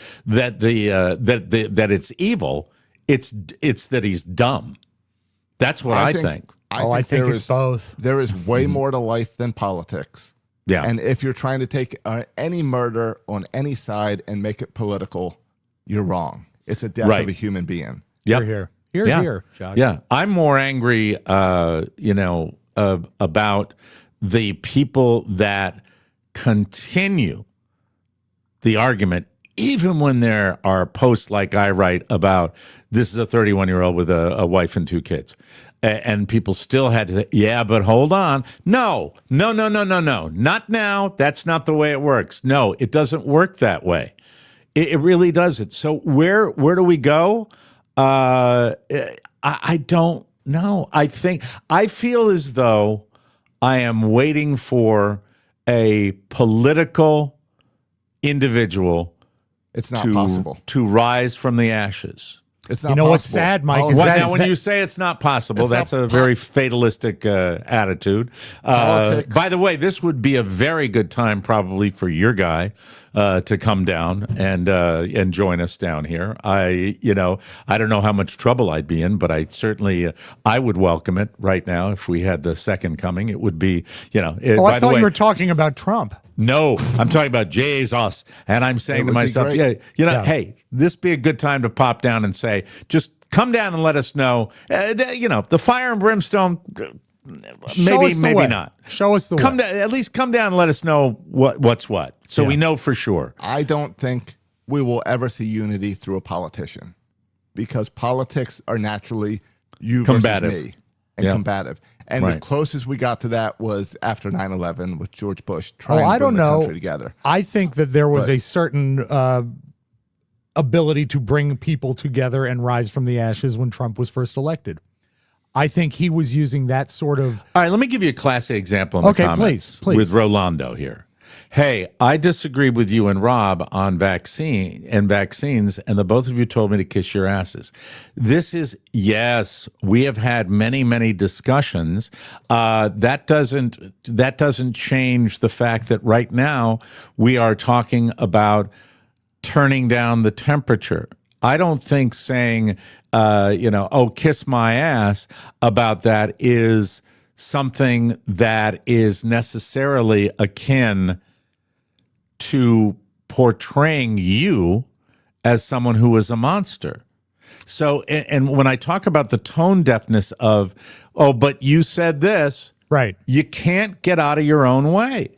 it's evil. It's that he's dumb. That's what I think. I think it's both. There is way more to life than politics. Yeah. And if you're trying to take any murder on any side and make it political, you're wrong. It's a death of a human being. Yep. Here, Josh. Yeah. I'm more angry, about the people that continue the argument, even when there are posts like I write about this is a 31-year-old with a wife and 2 kids. And people still had to say, yeah, but hold on. No. Not now. That's not the way it works. No, it doesn't work that way. It really doesn't. So where do we go? I don't know. I feel as though I am waiting for a political individual it's not possible to rise from the ashes. It's not you know possible. what's sad, Mike? Is Now, when you say it's not possible, that's a very fatalistic attitude. By the way, this would be a very good time probably for your guy to come down and join us down here. I don't know how much trouble I'd be in, but I would welcome it right now if we had the second coming. It would be, I thought you were talking about Trump. No, I'm talking about Jesus, and I'm saying to myself, hey, this be a good time to pop down and say, just come down and let us know. The fire and brimstone, maybe not. Show us the way. At least come down and let us know what's what, so we know for sure. I don't think we will ever see unity through a politician, because politics are naturally you combative. Versus me and combative. And the closest we got to that was after 9/11 with George Bush trying to bring the country together. I think that there was a certain ability to bring people together and rise from the ashes when Trump was first elected. I think he was using that sort of. All right, let me give you a classic example in the comments please. with Rolando here. Hey, I disagree with you and Rob on vaccines, and the both of you told me to kiss your asses. This is, yes, we have had many, many discussions. That doesn't change the fact that right now we are talking about turning down the temperature. I don't think saying, oh, kiss my ass about that is something that is necessarily akin to portraying you as someone who is a monster. So, and when I talk about the tone deafness of, oh, but you said this, right? You can't get out of your own way.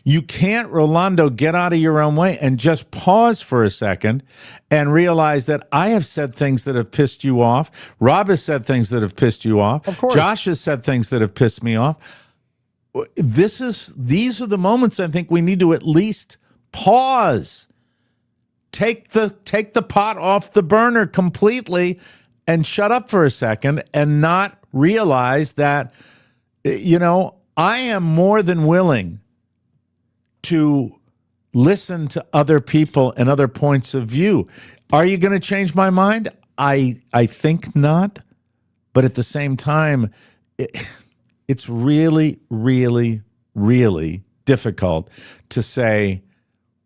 You can't, Rolando, get out of your own way and just pause for a second and realize that I have said things that have pissed you off. Rob has said things that have pissed you off. Of course. Josh has said things that have pissed me off. These are the moments I think we need to at least pause. Take the pot off the burner completely and shut up for a second and not realize that, I am more than willing to listen to other people and other points of view. Are you going to change my mind? I think not. But at the same time, it's really, really, really difficult to say,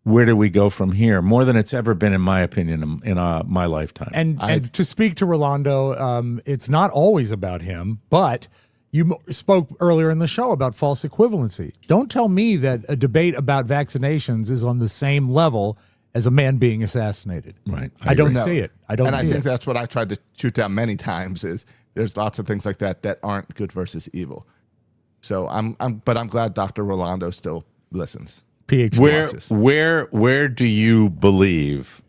where do we go from here? More than it's ever been, in my opinion, in my lifetime. And to speak to Rolando, it's not always about him, but you spoke earlier in the show about false equivalency. Don't tell me that a debate about vaccinations is on the same level as a man being assassinated. Right. I don't see it. I think that's what I tried to shoot down many times is there's lots of things like that aren't good versus evil. So I'm glad Dr. Rolando still listens. PhD. Where do you believe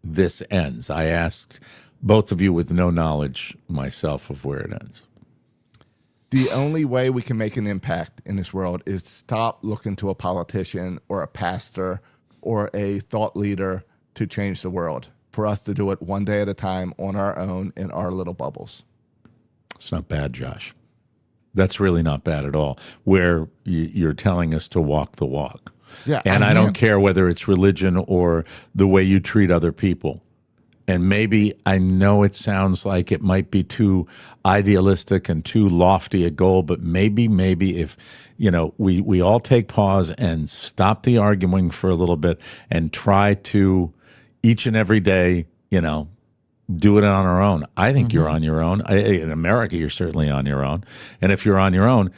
this ends? I ask both of you with no knowledge myself of where it ends. The only way we can make an impact in this world is stop looking to a politician or a pastor or a thought leader to change the world. For us to do it one day at a time on our own in our little bubbles. It's not bad, Josh. That's really not bad at all. Where you're telling us to walk the walk. Yeah, and I don't care whether it's religion or the way you treat other people. And maybe, I know it sounds like it might be too idealistic and too lofty a goal, but maybe if, we all take pause and stop the arguing for a little bit and try to each and every day, do it on our own. I think you're on your own. In America, you're certainly on your own. And if you're on your own,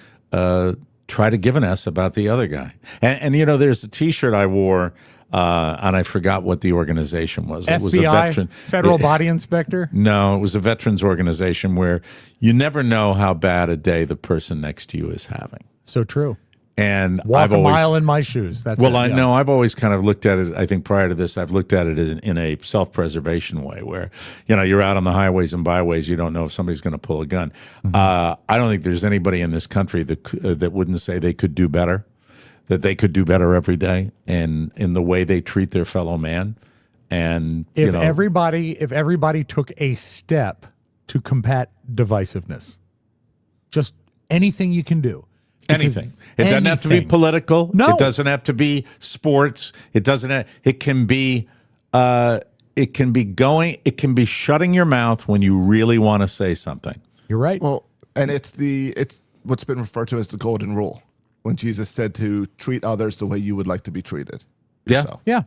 try to give an S about the other guy. And there's a T-shirt I wore, and I forgot what the organization was. FBI, it was a veteran, Federal Body Inspector? No, it was a veterans organization where you never know how bad a day the person next to you is having. So true. And Walk a mile in my shoes. That's well, I know I've always kind of looked at it. I think prior to this, I've looked at it in a self-preservation way where, you're out on the highways and byways. You don't know if somebody's going to pull a gun. I don't think there's anybody in this country that wouldn't say they could do better, that they could do better every day and in the way they treat their fellow man. And if everybody took a step to combat divisiveness, just anything you can do. Anything. It doesn't have to be political. No. It doesn't have to be sports. It doesn't. It can be. It can be shutting your mouth when you really want to say something. You're right. Well, and it's what's been referred to as the golden rule, when Jesus said to treat others the way you would like to be treated. Yeah. Yeah.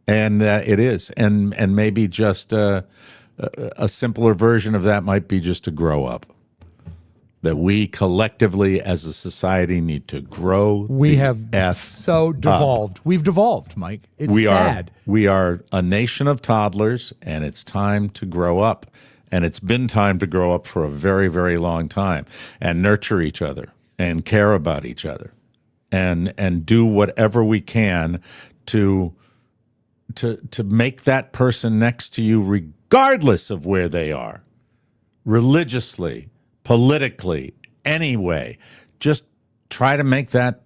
And it is, and maybe just a simpler version of that might be just to grow up. That we collectively as a society need to grow. We have so devolved. We've devolved, Mike. It's sad. We are a nation of toddlers, and it's time to grow up. And it's been time to grow up for a very, very long time and nurture each other and care about each other and do whatever we can to make that person next to you, regardless of where they are, religiously, politically, anyway, just try to make that,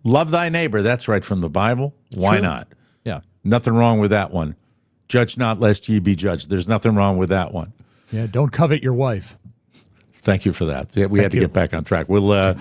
love thy neighbor. That's right from the Bible. Why not? Yeah. Nothing wrong with that one. Judge not lest ye be judged. There's nothing wrong with that one. Yeah, don't covet your wife. Thank you for that. Yeah, we had to get back on track. We'll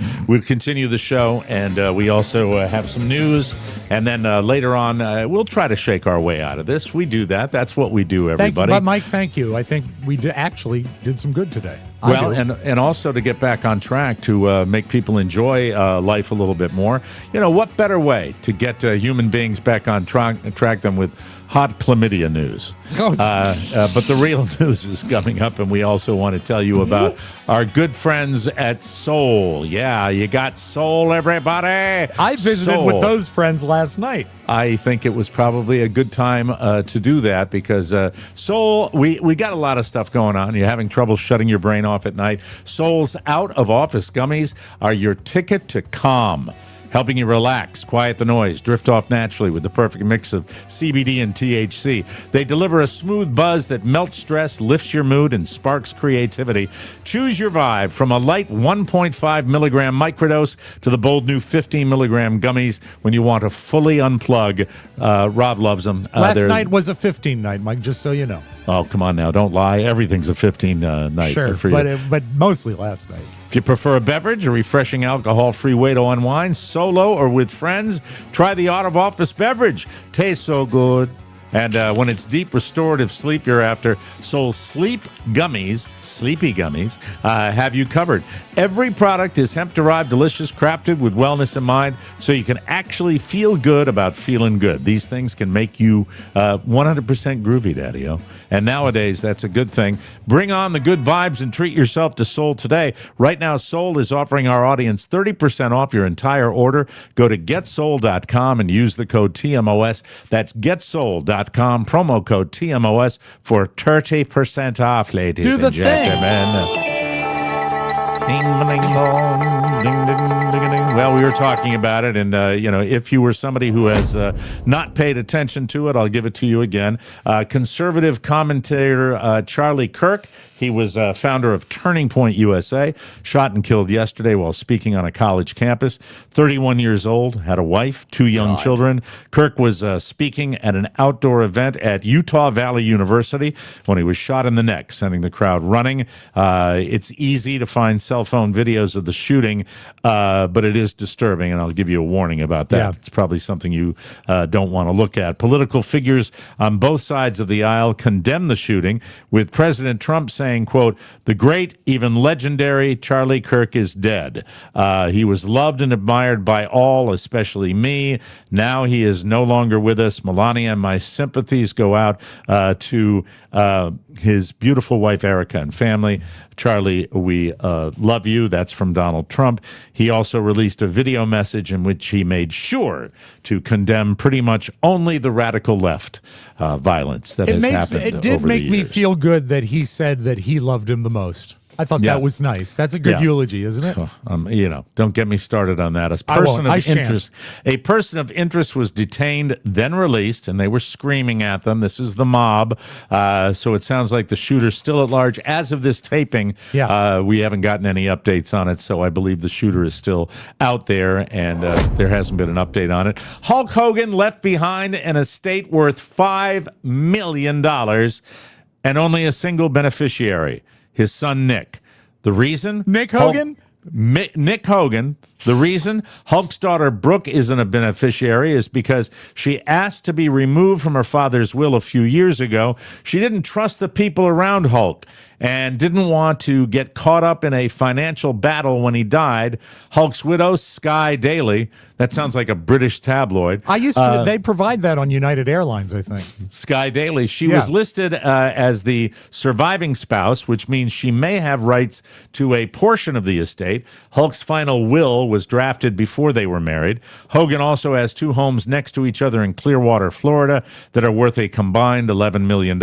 continue the show, and we also have some news. And then later on, we'll try to shake our way out of this. We do that. That's what we do, everybody. But Mike, thank you. I think we actually did some good today. Well, and also to get back on track to make people enjoy life a little bit more. You know, what better way to get human beings back on track than with hot chlamydia news? But the real news is coming up, and we also want to tell you about our good friends at Soul. Yeah, you got Soul, everybody. I visited with those friends last night. I think it was probably a good time to do that because Soul, we got a lot of stuff going on. You're having trouble shutting your brain off at night. Soul's out-of-office gummies are your ticket to calm, helping you relax, quiet the noise, drift off naturally with the perfect mix of CBD and THC. They deliver a smooth buzz that melts stress, lifts your mood, and sparks creativity. Choose your vibe from a light 1.5 milligram microdose to the bold new 15 milligram gummies when you want to fully unplug. Rob loves them. Last night was a 15 night, Mike, just so you know. Oh, come on now. Don't lie. Everything's a 15 night. Sure, for you. But mostly last night. If you prefer a beverage, a refreshing alcohol-free way to unwind, solo or with friends, try the out-of-office beverage. Tastes so good. And when it's deep restorative sleep you're after, Soul Sleepy Gummies, have you covered. Every product is hemp-derived, delicious, crafted with wellness in mind, so you can actually feel good about feeling good. These things can make you 100% groovy, Daddy-O. And nowadays, that's a good thing. Bring on the good vibes and treat yourself to Soul today. Right now, Soul is offering our audience 30% off your entire order. Go to getsoul.com and use the code TMOS. That's getsoul.com. Promo code TMOS for 30% off, ladies and gentlemen. Ding, ding, dong, ding, ding, ding, ding. Well, we were talking about it, and if you were somebody who has not paid attention to it, I'll give it to you again. Conservative commentator Charlie Kirk. He was founder of Turning Point USA, shot and killed yesterday while speaking on a college campus. 31 years old, had a wife, 2 young children. Kirk was speaking at an outdoor event at Utah Valley University when he was shot in the neck, sending the crowd running. It's easy to find cell phone videos of the shooting, but it is disturbing, and I'll give you a warning about that. Yeah. It's probably something you don't want to look at. Political figures on both sides of the aisle condemn the shooting, with President Trump saying, quote, "The great, even legendary Charlie Kirk is dead. He was loved and admired by all, especially me. Now he is no longer with us. Melania and my sympathies go out to his beautiful wife, Erica, and family. Charlie, we love you." That's from Donald Trump. He also released a video message in which he made sure to condemn pretty much only the radical left violence that has happened over the years. It did make me feel good that he said that he loved him the most. I thought that was nice. That's a good eulogy, isn't it? Don't get me started on that. A person of interest was detained, then released, and they were screaming at them. This is the mob. So it sounds like the shooter's still at large. As of this taping, we haven't gotten any updates on it, so I believe the shooter is still out there, and there hasn't been an update on it. Hulk Hogan left behind an estate worth $5 million and only a single beneficiary. His son, Nick. The reason? Nick Hogan? Nick Hogan. The reason Hulk's daughter Brooke isn't a beneficiary is because she asked to be removed from her father's will a few years ago. She didn't trust the people around Hulk and didn't want to get caught up in a financial battle when he died. Hulk's widow, Sky Daly, that sounds like a British tabloid. They provide that on United Airlines, I think. Sky Daly, she was listed as the surviving spouse, which means she may have rights to a portion of the estate. Hulk's final will was drafted before they were married. Hogan also has 2 homes next to each other in Clearwater, Florida, that are worth a combined $11 million.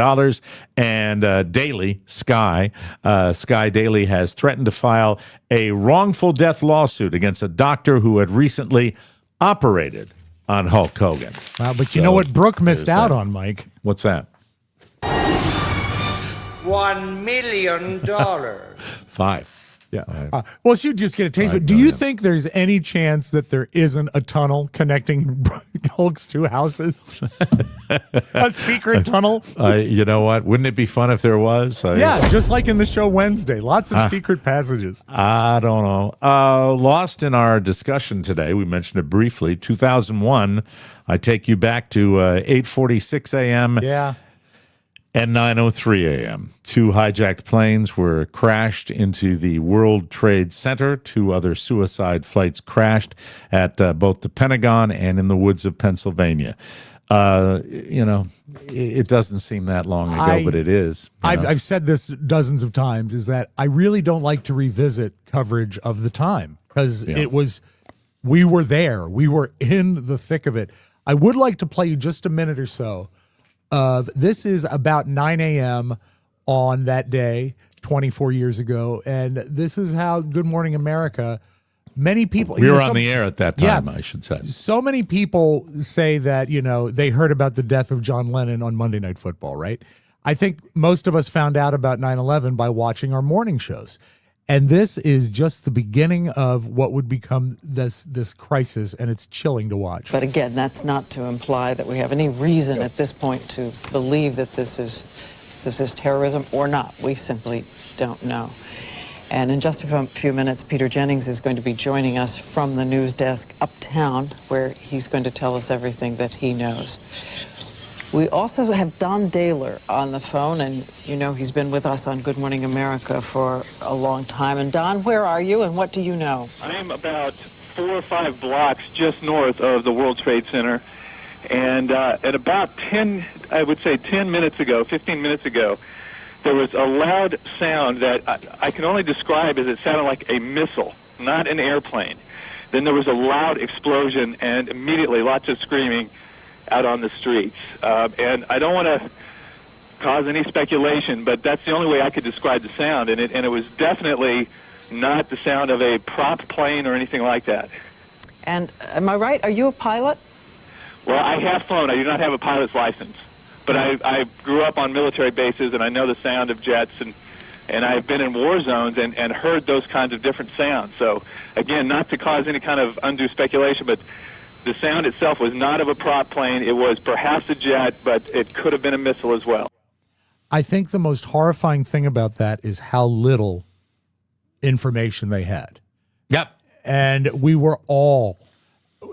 And Daly, Sky Daly, has threatened to file a wrongful death lawsuit against a doctor who had recently operated on Hulk Hogan. Wow, but you know what Brooke missed out on, Mike? What's that? $1 million. 5. Yeah. Well, she'd just get a taste. But do you think there's any chance that there isn't a tunnel connecting Hulk's two houses? A secret tunnel? You know what? Wouldn't it be fun if there was? Yeah, just like in the show Wednesday. Lots of secret passages. I don't know. Lost in our discussion today, we mentioned it briefly, 2001. I take you back to 8:46 a.m. Yeah. and 9:03 a.m. Two hijacked planes were crashed into the World Trade Center. Two other suicide flights crashed at both the Pentagon and in the woods of Pennsylvania. It doesn't seem that long ago, but it is. I've said this dozens of times, is that I really don't like to revisit coverage of the time because we were there. We were in the thick of it. I would like to play you just a minute or so of this is about 9 a.m. on that day, 24 years ago. And this is how Good Morning America, many people... We were on the air at that time, I should say. So many people say that, they heard about the death of John Lennon on Monday Night Football, right? I think most of us found out about 9/11 by watching our morning shows. And this is just the beginning of what would become this crisis, and it's chilling to watch. But again, that's not to imply that we have any reason at this point to believe that this is terrorism or not. We simply don't know. And in just a few minutes, Peter Jennings is going to be joining us from the news desk uptown, where he's going to tell us everything that he knows. We also have Don Daler on the phone, and he's been with us on Good Morning America for a long time. And Don, where are you, and what do you know? I am about 4 or 5 blocks just north of the World Trade Center, and at about 10 minutes ago, 15 minutes ago, there was a loud sound that I can only describe as it sounded like a missile, not an airplane. Then there was a loud explosion, and immediately lots of screaming out on the streets. And I don't want to cause any speculation, but that's the only way I could describe the sound. And it was definitely not the sound of a prop plane or anything like that. And am I right? Are you a pilot? Well, I have flown. I do not have a pilot's license. But I grew up on military bases, and I know the sound of jets, and I've been in war zones and heard those kinds of different sounds. So, again, not to cause any kind of undue speculation, but the sound itself was not of a prop plane. It was perhaps a jet, but it could have been a missile as well. I think the most horrifying thing about that is how little information they had. Yep. And we were all...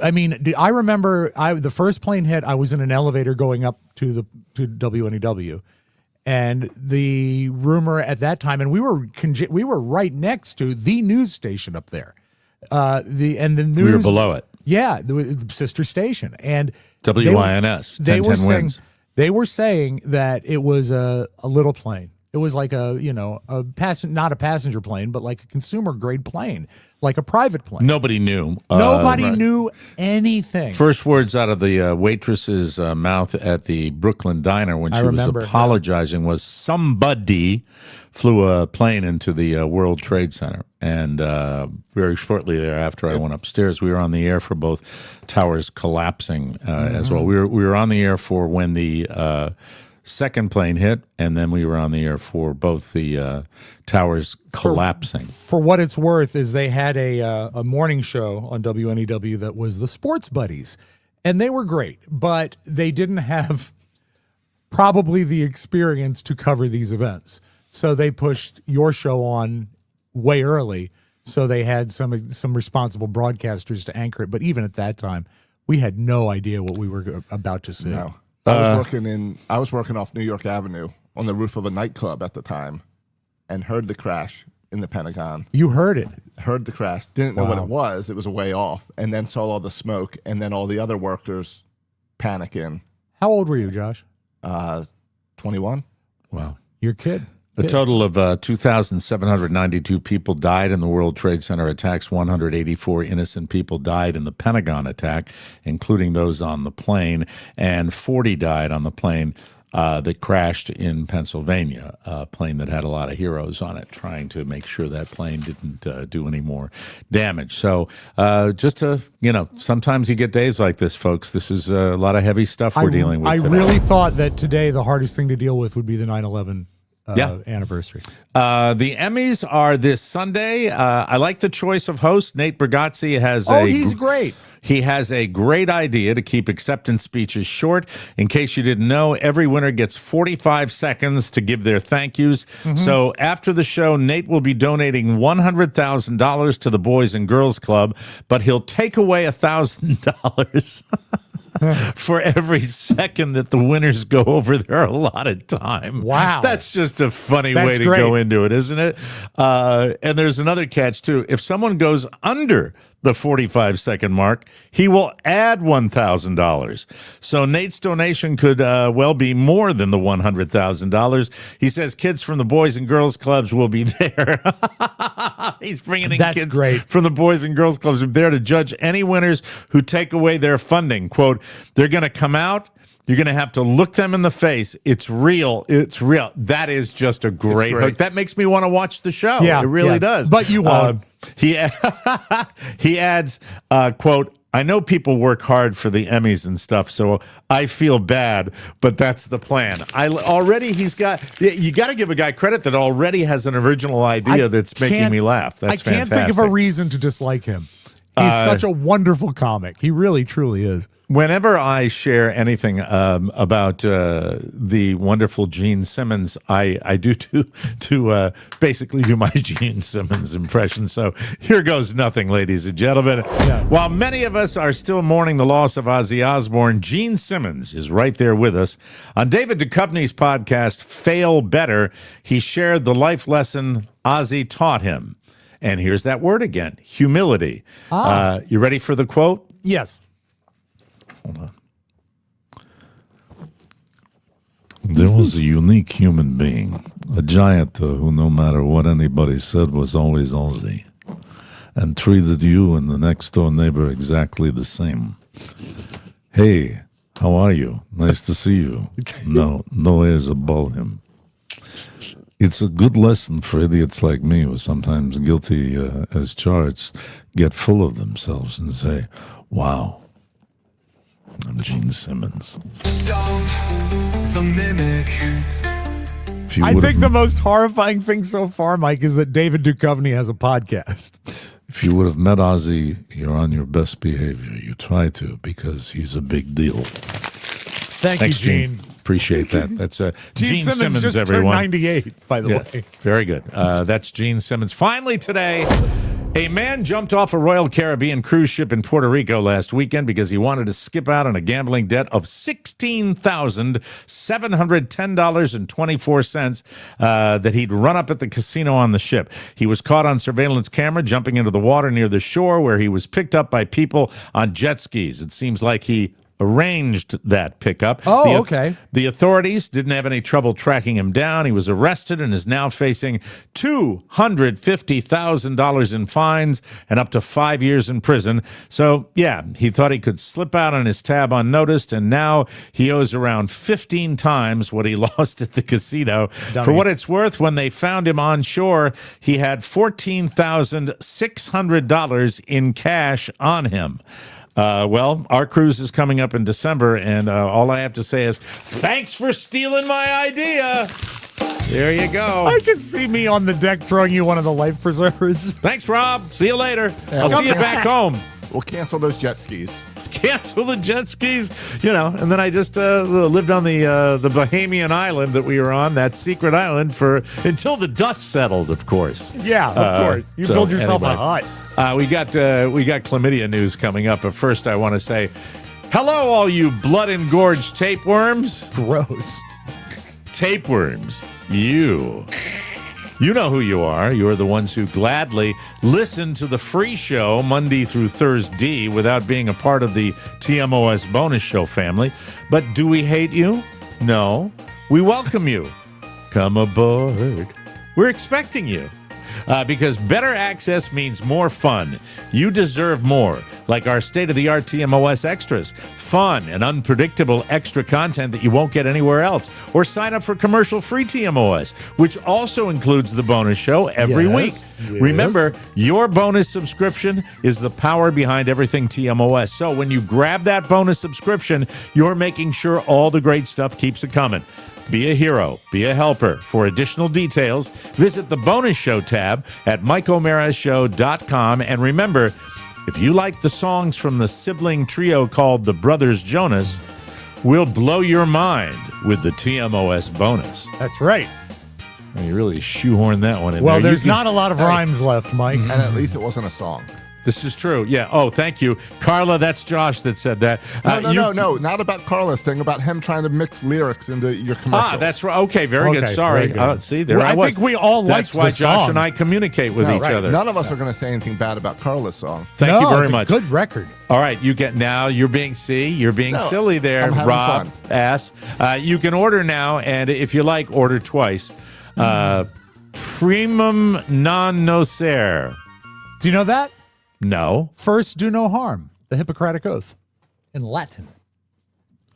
I remember the first plane hit, I was in an elevator going up to WNEW. And the rumor at that time, and we were right next to the news station up there. The news, we were below it. Yeah, the sister station. And WINS, 1010 wins. They were saying that it was a little plane. It was like not a passenger plane, but like a consumer grade plane, like a private plane. Nobody knew. Nobody knew anything. First words out of the waitress's mouth at the Brooklyn Diner when she was apologizing was somebody flew a plane into the World Trade Center. And very shortly thereafter, I went upstairs. We were on the air for both towers collapsing as well. We were on the air for when the second plane hit, and then we were on the air for both the towers collapsing. For what it's worth, is they had a morning show on WNEW that was the Sports Buddies, and they were great, but they didn't have probably the experience to cover these events. So they pushed your show on way early, so they had some responsible broadcasters to anchor it. But even at that time, we had no idea what we were about to see. No. I was working off New York Avenue on the roof of a nightclub at the time, and heard the crash in the Pentagon. You heard it? Heard the crash. Didn't know what it was. It was a way off, and then saw all the smoke, and then all the other workers panicking. How old were you, Josh? 21. Wow, you're a kid. A total of 2,792 people died in the World Trade Center attacks. 184 innocent people died in the Pentagon attack, including those on the plane, and 40 died on the plane that crashed in Pennsylvania, a plane that had a lot of heroes on it, trying to make sure that plane didn't do any more damage. So just to, sometimes you get days like this, folks. This is a lot of heavy stuff we're dealing with today. I really thought that today the hardest thing to deal with would be the 9/11 anniversary. The Emmys are this Sunday. I like the choice of host. Nate Bargatze has he's great. He has a great idea to keep acceptance speeches short. In case you didn't know, every winner gets 45 seconds to give their thank yous. So after the show, Nate will be donating $100,000 to the Boys and Girls Club, but he'll take away $1,000 for every second that the winners go over their allotted time. Wow. That's just a funny way to go into it, isn't it? And there's another catch, too. If someone goes under the 45-second mark, he will add $1,000. So Nate's donation could well be more than the $100,000. He says kids from the Boys and Girls Clubs will be there. He's bringing in kids from the Boys and Girls Clubs there to judge any winners who take away their funding. Quote, they're going to come out. You're going to have to look them in the face. It's real. It's real. That is just a great hook. That makes me want to watch the show. Yeah, it really does. But you won't. He adds, quote, I know people work hard for the Emmys and stuff, so I feel bad, but that's the plan. You got to give a guy credit that already has an original idea that's making me laugh. That's fantastic. I can't think of a reason to dislike him. He's such a wonderful comic. He really, truly is. Whenever I share anything about the wonderful Gene Simmons, I do to basically do my Gene Simmons impression. So here goes nothing, ladies and gentlemen. Yeah. While many of us are still mourning the loss of Ozzy Osbourne, Gene Simmons is right there with us. On David Duchovny's podcast, Fail Better, he shared the life lesson Ozzy taught him. And here's that word again, humility. You ready for the quote? Yes. Hold on. There was a unique human being, a giant who, no matter what anybody said, was always Ozzy, and treated you and the next door neighbor exactly the same. Hey, how are you? Nice to see you. No airs above him. It's a good lesson for idiots like me, who sometimes guilty as charged, get full of themselves and say, wow, I'm Gene Simmons. Stop the mimic. I think the most horrifying thing so far, Mike, is that David Duchovny has a podcast. If you would have met Ozzy, you're on your best behavior. You try to, because he's a big deal. Thanks, Gene. Appreciate that. That's Gene Simmons, just everyone. Turned 98, by the way. Very good. That's Gene Simmons. Finally today, a man jumped off a Royal Caribbean cruise ship in Puerto Rico last weekend because he wanted to skip out on a gambling debt of $16,710.24 that he'd run up at the casino on the ship. He was caught on surveillance camera jumping into the water near the shore, where he was picked up by people on jet skis. It seems like he arranged that pickup. Okay. The authorities didn't have any trouble tracking him down. He was arrested and is now facing $250,000 in fines and up to 5 years in prison. So, yeah, he thought he could slip out on his tab unnoticed, and now he owes around 15 times what he lost at the casino. For what it's worth, when they found him on shore, he had $14,600 in cash on him. Well, our cruise is coming up in December, and all I have to say is, thanks for stealing my idea. There you go. I can see me on the deck throwing you one of the life preservers. Thanks, Rob. See you later. I'll see you back home. We'll cancel those jet skis. Cancel the jet skis, and then I just lived on the Bahamian island that we were on, that secret island, until the dust settled, of course. Yeah, of course. You build yourself a hut. We got chlamydia news coming up, but first I want to say, hello, all you blood-engorged tapeworms. Gross. Tapeworms, you know who you are. You're the ones who gladly listen to the free show Monday through Thursday without being a part of the TMOS bonus show family. But do we hate you? No. We welcome you. Come aboard. We're expecting you. Because better access means more fun. You deserve more, like our state-of-the-art TMOS extras, fun and unpredictable extra content that you won't get anywhere else. Or sign up for commercial-free TMOS, which also includes the bonus show every week. Yes. Remember, your bonus subscription is the power behind everything TMOS. So when you grab that bonus subscription, you're making sure all the great stuff keeps it coming. Be a hero. Be a helper. For additional details, visit the bonus show tab at MikeO'MaraShow.com. And remember, if you like the songs from the sibling trio called the Brothers Jonas, we'll blow your mind with the TMOS bonus. That's right. Well, you really shoehorned that one in Well, there. there's not a lot of rhymes left, Mike. And at least it wasn't a song. This is true. Yeah. Oh, thank you. Carla, that's Josh that said that. No, not about Carla's thing, about him trying to mix lyrics into your commercials. That's right. Okay, very good. Sorry. very good. See, there Well, I I was. think we all That's liked why the Josh song. and I communicate with each other. None of us are going to say anything bad about Carla's song. Thank you very it's much. A good record. All right, you're being silly there, I'm having Rob. fun. Ass. You can order now, and if you like, order twice. Primum non nocere. Do you know that? No. First, do no harm. The Hippocratic Oath in Latin.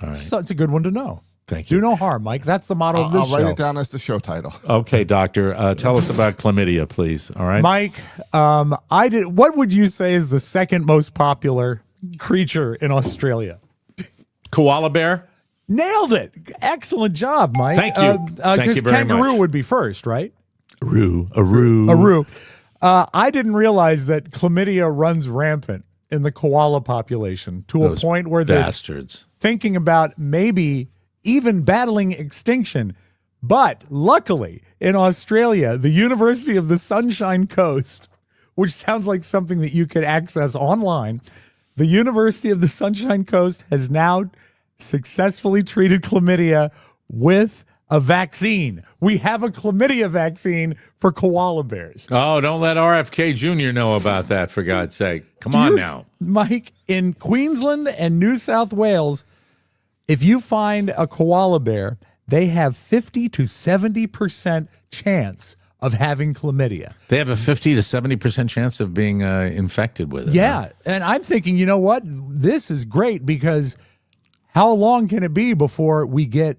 All right. So it's a good one to know. Thank you. Do no harm, Mike. That's the motto of this I'll show. write it down as the show title. Okay, doctor. Tell us about chlamydia, please. All right. Mike, what would you say is the second most popular creature in Australia? Koala bear? Nailed it. Excellent job, Mike. Thank you. Thank you Because very kangaroo much. would be first, right? A roo. I didn't realize that chlamydia runs rampant in the koala population to Those a point where they're bastards. thinking about maybe even battling extinction. But luckily, in Australia, the University of the Sunshine Coast, which sounds like something that you could access online, the University of the Sunshine Coast has now successfully treated chlamydia with a vaccine. We have a chlamydia vaccine for koala bears. Oh, don't let RFK Jr. know about that, for God's sake. Come on now. Mike, in Queensland and New South Wales, if you find a koala bear, they have 50 to 70% chance of having chlamydia. They have a 50 to 70% chance of being infected with it. Yeah, and I'm thinking, you know what? This is great because how long can it be before we get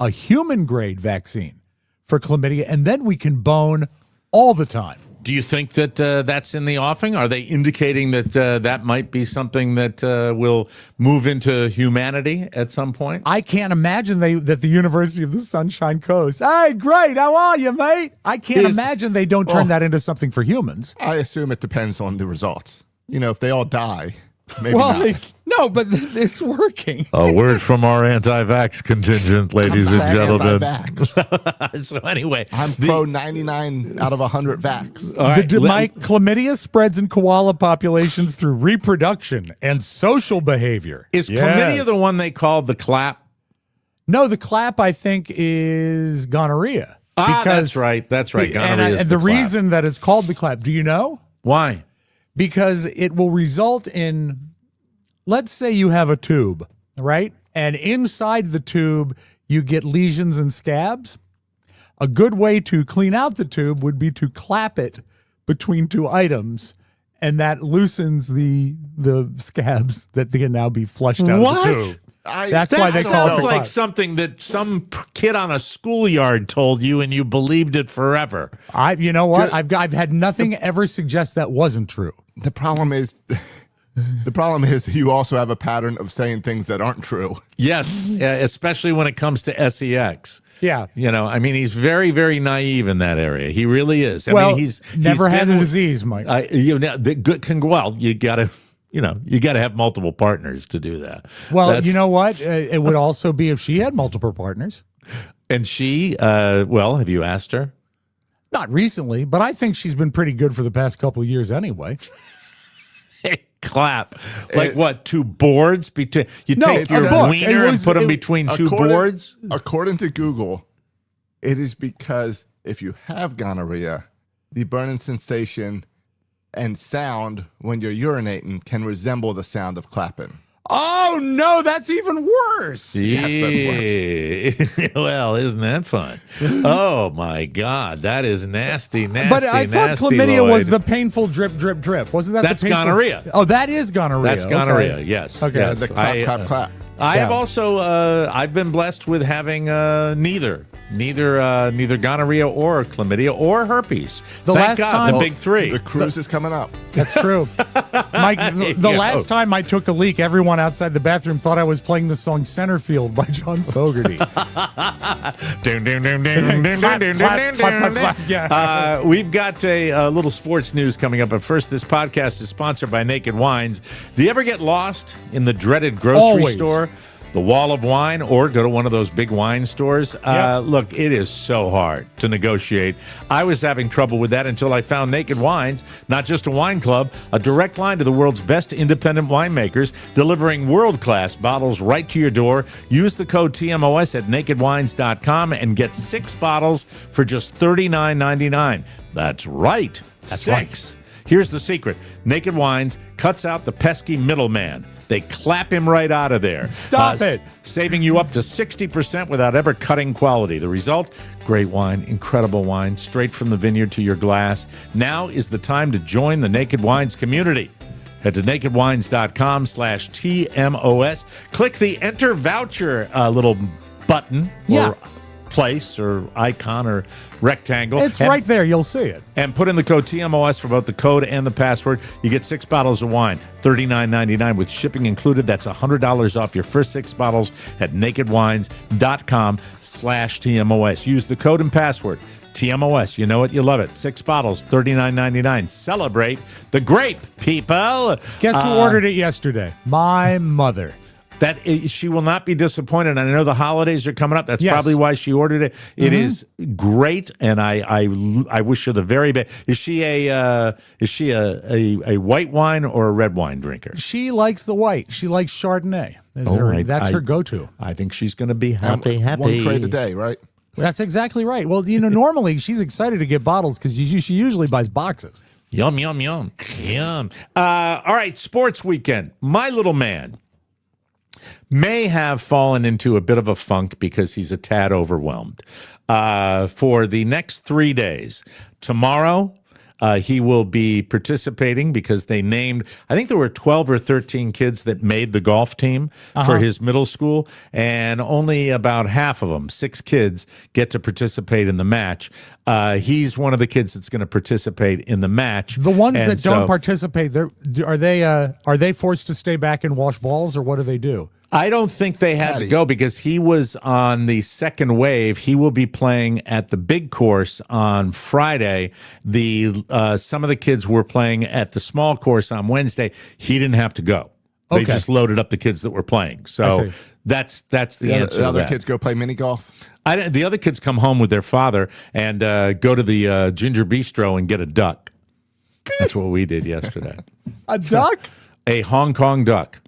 a human-grade vaccine for chlamydia, and then we can bone all the time? Do you think that that's in the offing? Are they indicating that that might be something that will move into humanity at some point? I can't imagine that the University of the Sunshine Coast, hey, great, how are you, mate? I can't imagine they don't turn that into something for humans. I assume it depends on the results. You know, if they all die, maybe Well, not. no, but it's working. A word from our anti-vax contingent, ladies and gentlemen. Anti-vax. So anyway, I'm pro 99 out of 100 vax. all right, Mike, chlamydia spreads in koala populations through reproduction and social behavior. is Yes. chlamydia the one they called the clap? No, the clap, I think, is gonorrhea. That's right. That's right. Gonorrhea is and the the clap. reason that it's called the clap, do you know? Why? Because it will result in, let's say you have a tube, right? And inside the tube, you get lesions and scabs. A good way to clean out the tube would be to clap it between two items, and that loosens the scabs that can now be flushed out of the tube. That's why they call it sounds the like clap. something that some kid on a schoolyard told you, and you believed it forever. You know what? I've had nothing ever suggest that wasn't true. The problem is you also have a pattern of saying things that aren't true. Yes, especially when it comes to sex. Yeah. You know, I mean, he's very, very naive in that area. He really is. I Well, mean, he's never had been a with- disease, Mike. you gotta, you gotta have multiple partners to do that. Well, That's- you know what? It would also be if she had multiple partners. and she, have you asked her? Not recently, but I think she's been pretty good for the past couple of years anyway. Clap. Like what? Two boards between? You No, take it's your a book. wiener It and was- put them it- between two boards? According to Google, it is because if you have gonorrhea, the burning sensation and sound when you're urinating can resemble the sound of clapping. Oh, no, that's even worse. Yes, that's Yeah. Well, isn't that fun? Oh my God, that is nasty, nasty. But I thought nasty, chlamydia Lloyd. was the painful drip, drip, drip. Wasn't that That's the painful? gonorrhea. Oh, that is gonorrhea. That's gonorrhea. Okay. Yes. Okay. Yes. The clap, clap, clap. I have Yeah. also I've been blessed with having neither neither gonorrhea or chlamydia or herpes. The Thank last God, time- the big three. The cruise is coming up. That's true. Mike, the last time I took a leak, everyone outside the bathroom thought I was playing the song Centerfield by John Fogerty. Yeah. We've got a little sports news coming up, but first, this podcast is sponsored by Naked Wines. Do you ever get lost in the dreaded grocery Always. store? The wall of wine, or go to one of those big wine stores. Look, it is so hard to negotiate. I was having trouble with that until I found Naked Wines, not just a wine club, a direct line to the world's best independent winemakers, delivering world-class bottles right to your door. Use the code TMOS at nakedwines.com and get 6 bottles for just $39.99. That's right. That's 6. Here's the secret. Naked Wines cuts out the pesky middleman. They clap him right out of there. Stop it. Saving you up to 60% without ever cutting quality. The result? Great wine, incredible wine, straight from the vineyard to your glass. Now is the time to join the Naked Wines community. Head to nakedwines.com/TMOS. Click the Enter Voucher little button or place or icon or rectangle. It's right there. You'll see it. And put in the code TMOS for both the code and the password. You get 6 bottles of wine, $39.99 with shipping included. That's $100 off your first 6 bottles at nakedwines.com/TMOS. Use the code and password TMOS. You know it, you love it. 6 bottles, $39.99. Celebrate the grape, people. Guess who ordered it yesterday? My mother. She will not be disappointed. And I know the holidays are coming up. That's Yes. probably why she ordered it. It is great, and I wish her the very best. Is she a white wine or a red wine drinker? She likes the white. She likes Chardonnay. That's her go-to. I think she's going to be happy. One crate a day, right? That's exactly right. Well, normally she's excited to get bottles because she usually buys boxes. Yum, yum, yum. Yum. All right, sports weekend. My little man may have fallen into a bit of a funk because he's a tad overwhelmed. For the next 3 days, tomorrow, he will be participating because they named, I think there were 12 or 13 kids that made the golf team for his middle school, and only about half of them, 6 kids, get to participate in the match. He's one of the kids that's going to participate in the match. The ones that don't participate, are they forced to stay back and wash balls, or what do they do? I don't think they had to go because he was on the second wave. He will be playing at the big course on Friday. Some of the kids were playing at the small course on Wednesday. He didn't have to go. They just loaded up the kids that were playing. So that's the answer. The other to that. kids go play mini golf. The other kids come home with their father and go to the Ginger Bistro and get a duck. That's what we did yesterday. A duck? A Hong Kong duck.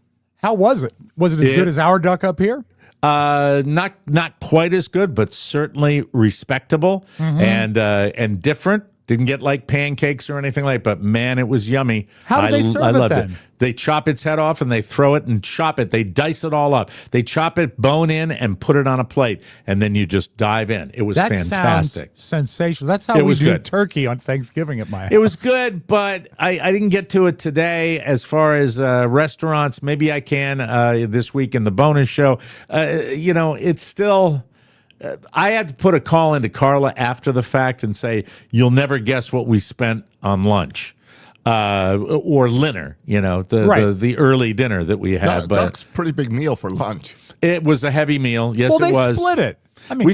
How was it? Was it as good as our duck up here? Not quite as good, but certainly respectable and different. Didn't get like pancakes or anything like, but man, it was yummy. How do they serve it then? They chop its head off and they throw it and chop it. They dice it all up. They chop it bone in and put it on a plate, and then you just dive in. It was fantastic. Sounds sensational. That's how we do good. Turkey on Thanksgiving at my house. It was good, but I didn't get to it today. As far as restaurants, maybe I can this week in the bonus show. It's still. I had to put a call into Carla after the fact and say, you'll never guess what we spent on lunch or dinner, the early dinner that we had. Duck's a pretty big meal for lunch. It was a heavy meal. Yes, it was. They split it. I mean,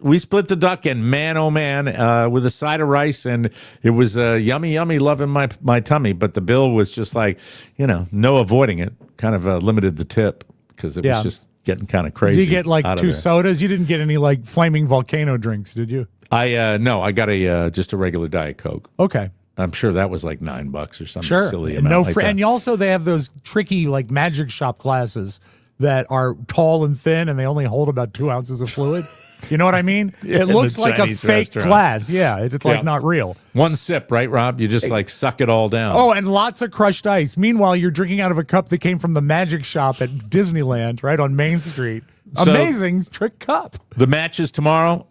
we split the duck, and man, oh man, with a side of rice, and it was yummy, yummy, loving my tummy. But the bill was just like, no avoiding it. Kind of limited the tip because it was just getting kind of crazy. Did you get like 2 sodas? You didn't get any like flaming volcano drinks, did you? No, I got just a regular Diet Coke. Okay. I'm sure that was like $9 or something silly and amount like that. And also they have those tricky like magic shop glasses that are tall and thin, and they only hold about 2 ounces of fluid. You know what I mean? It looks like a fake glass. Yeah, it's like not real. One sip, right, Rob? You just like suck it all down. Oh, and lots of crushed ice. Meanwhile, you're drinking out of a cup that came from the magic shop at Disneyland, right on Main Street. Amazing trick cup. The match is tomorrow.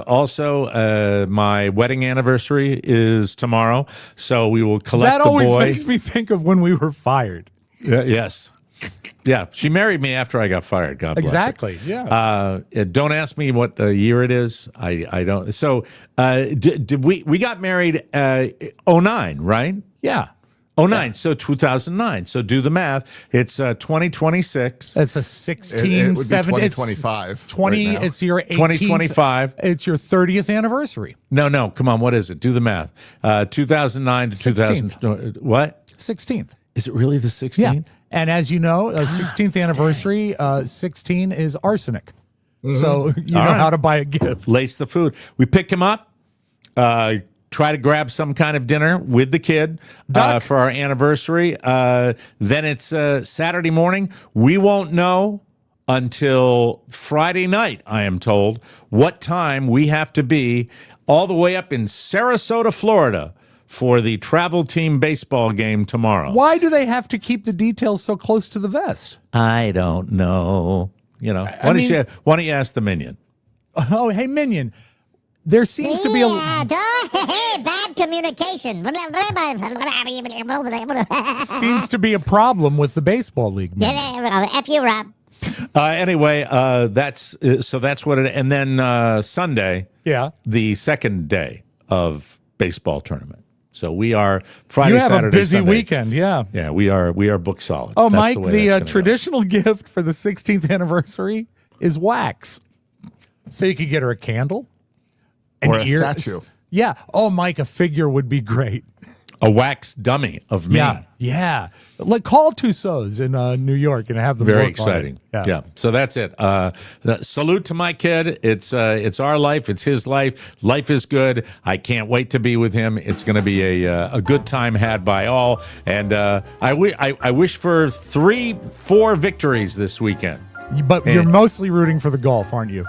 Also, my wedding anniversary is tomorrow, so we will collect the boy. That always makes me think of when we were fired. Yes. Yeah, she married me after I got fired. God bless her. Exactly. Yeah. Don't ask me what the year it is. I don't. So did we got married 09, right? Yeah. 09, yeah. So 2009. So do the math. It's 2026. It's a 16, it would be 17, 2025. 20. Right now. It's your 18th, 2025. It's your 30th anniversary. No. Come on. What is it? Do the math. 2009 to 2000. What? 16th. Is it really the 16th? Yeah. And as you know, 16th anniversary, 16 is arsenic. Mm-hmm. So you know how to buy a gift. Lace the food. We pick him up. Try to grab some kind of dinner with the kid for our anniversary. Then it's Saturday morning. We won't know until Friday night, I am told, what time we have to be all the way up in Sarasota, Florida for the travel team baseball game tomorrow. Why do they have to keep the details so close to the vest? I don't know. You know, why don't you ask the Minion? Oh, hey, Minion. There seems to be a bad communication. Seems to be a problem with the baseball league. F you, Rob. Anyway, that's what it. And then Sunday, the second day of baseball tournament. So we are Friday, you have Saturday, a busy Sunday. weekend, yeah. Yeah, we are booked solid. Oh, That's Mike, the traditional gift for the 16th anniversary is wax. So you could get her a candle. Or a statue. Yeah. Oh, Mike, a figure would be great. A wax dummy of me. Yeah. Like call Tussauds in New York and have them Very work exciting. On it. Yeah. So that's it. Salute to my kid. It's our life. It's his life. Life is good. I can't wait to be with him. It's going to be a good time had by all. And I wish for 3-4 victories this weekend. But you're mostly rooting for the golf, aren't you?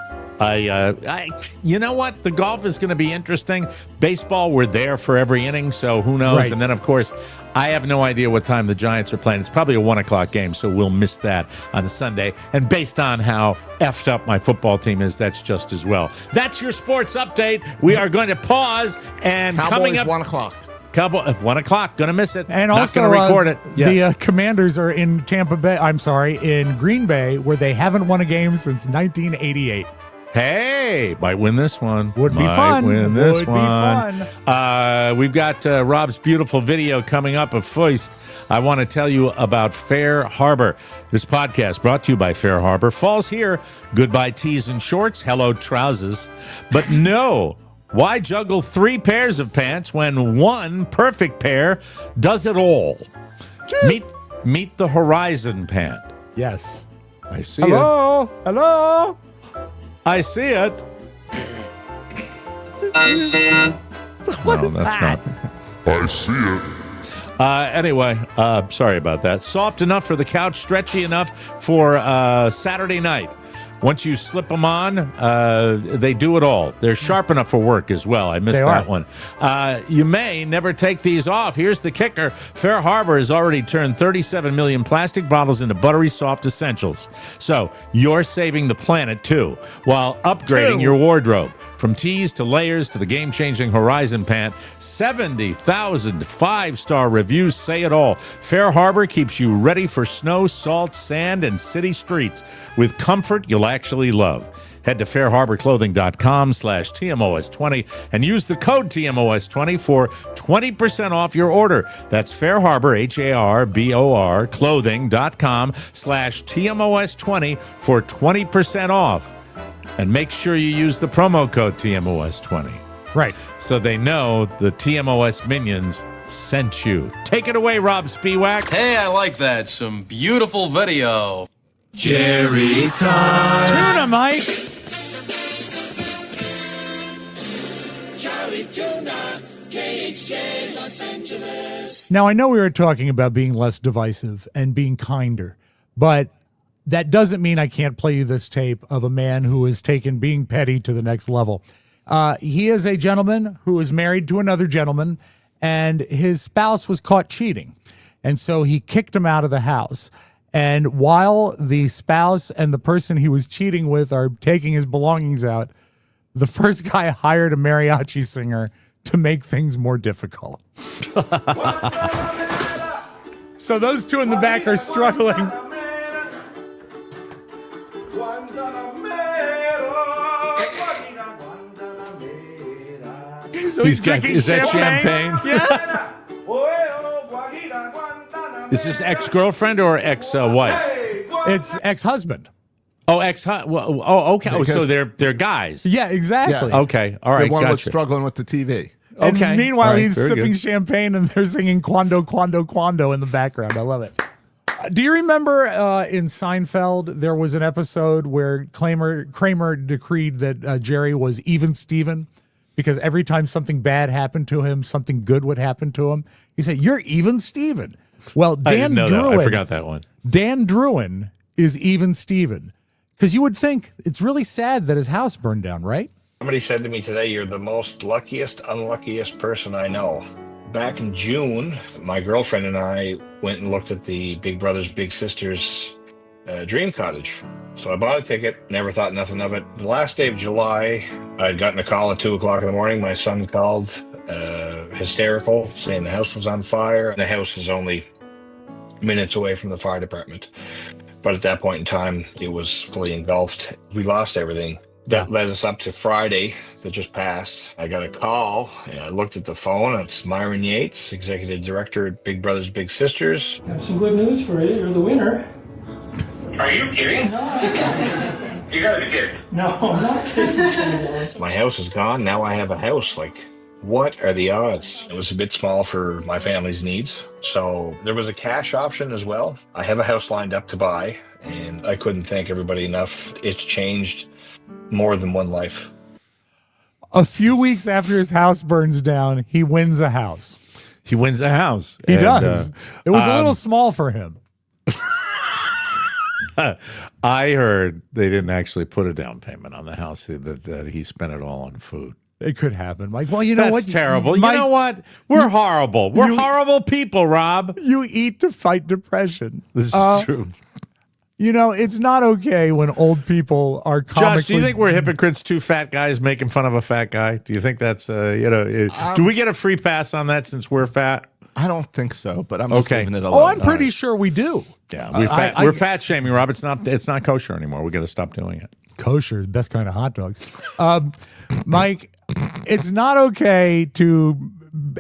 You know what? The golf is going to be interesting. Baseball, we're there for every inning, so who knows? Right. And then, of course, I have no idea what time the Giants are playing. It's probably a 1:00 game, so we'll miss that on Sunday. And based on how effed up my football team is, that's just as well. That's your sports update. We are going to pause, and Cowboys, coming up 1:00. Cowboy, 1:00. Going to miss it. And not also, going to record it. Yes. The Commanders are in in Green Bay, where they haven't won a game since 1988. Hey, might win this one. Would be fun. Win this Would one. be fun. We've got Robb's beautiful video coming up of Foist. I want to tell you about Fair Harbor. This podcast brought to you by Fair Harbor. Fall's here. Goodbye tees and shorts. Hello trousers. But no, why juggle 3 pairs of pants when one perfect pair does it all? Meet the Horizon pant. Yes. I see Hello. I see it. I see it. What is that? I see it. Anyway, sorry about that. Soft enough for the couch, stretchy enough for Saturday night. Once you slip them on, they do it all. They're sharp enough for work as well. I missed that one. You may never take these off. Here's the kicker. Fair Harbor has already turned 37 million plastic bottles into buttery soft essentials. So you're saving the planet, too, while upgrading your wardrobe. From tees to layers to the game-changing Horizon pant, 70,000 5-star reviews say it all. Fair Harbor keeps you ready for snow, salt, sand, and city streets with comfort you'll actually love. Head to fairharborclothing.com/TMOS20 and use the code TMOS20 for 20% off your order. That's Fair Harbor, HARBOR, clothing.com/TMOS20 for 20% off. And make sure you use the promo code TMOS20. Right. So they know the TMOS minions sent you. Take it away, Robb Spiewak. Hey, I like that. Some beautiful video. Jerry time. Tuna, Mike. Charlie Tuna, KHJ, Los Angeles. Now, I know we were talking about being less divisive and being kinder, but that doesn't mean I can't play you this tape of a man who has taken being petty to the next level. He is a gentleman who is married to another gentleman, and his spouse was caught cheating. And so he kicked him out of the house. And while the spouse and the person he was cheating with are taking his belongings out, the first guy hired a mariachi singer to make things more difficult. So those two in the back are struggling So he's drinking is that champagne? Yes. Is this ex-girlfriend or ex-wife? It's ex-husband. Oh, okay. Oh, so they're guys. Yeah, exactly. Yeah. Okay, all right. The one was Gotcha. struggling with the TV. And Okay. meanwhile, All right, he's very sipping good. champagne and they're singing Quando, Quando, Quando in the background. I love it. Do you remember in Seinfeld, there was an episode where Kramer decreed that Jerry was even Steven because every time something bad happened to him, something good would happen to him. He said, "You're even Steven." Well, I Dan didn't know that. Druin, I forgot that one. Dan Druin is even Steven because you would think it's really sad that his house burned down, right? Somebody said to me today, "You're the most unluckiest person I know." Back in June, my girlfriend and I went and looked at the Big Brothers Big Sisters Dream Cottage. So I bought a ticket, never thought nothing of it. The last day of July, I'd gotten a call at 2 o'clock in the morning. My son called, hysterical, saying the house was on fire. The house is only minutes away from the fire department. But at that point in time, it was fully engulfed. We lost everything. That led us up to Friday that just passed. I got a call, and I looked at the phone. It's Myron Yates, Executive Director at Big Brothers Big Sisters. I have some good news for you. You're the winner. Are you kidding? No. You gotta be kidding. No, I'm not kidding. My house is gone. Now I have a house. Like, what are the odds? It was a bit small for my family's needs. So there was a cash option as well. I have a house lined up to buy, and I couldn't thank everybody enough. It's changed more than one life. A few weeks after his house burns down, he wins a house. He wins a house. He does. It was a little small for him. I heard they didn't actually put a down payment on the house, that he spent it all on food. It could happen, Mike. Well, you know That's what? terrible. Mike, you know what? We're horrible. We're horrible people, Rob. You eat to fight depression. This is true. You know, it's not okay when old people are comically... Josh, do you think we're hypocrites, two fat guys making fun of a fat guy? Do you think that's, do we get a free pass on that since we're fat? I don't think so, but I'm just leaving it alone. Oh, I'm pretty sure we do. Yeah, we're fat shaming, Rob. It's not kosher anymore. We got to stop doing it. Kosher is the best kind of hot dogs. Mike, it's not okay to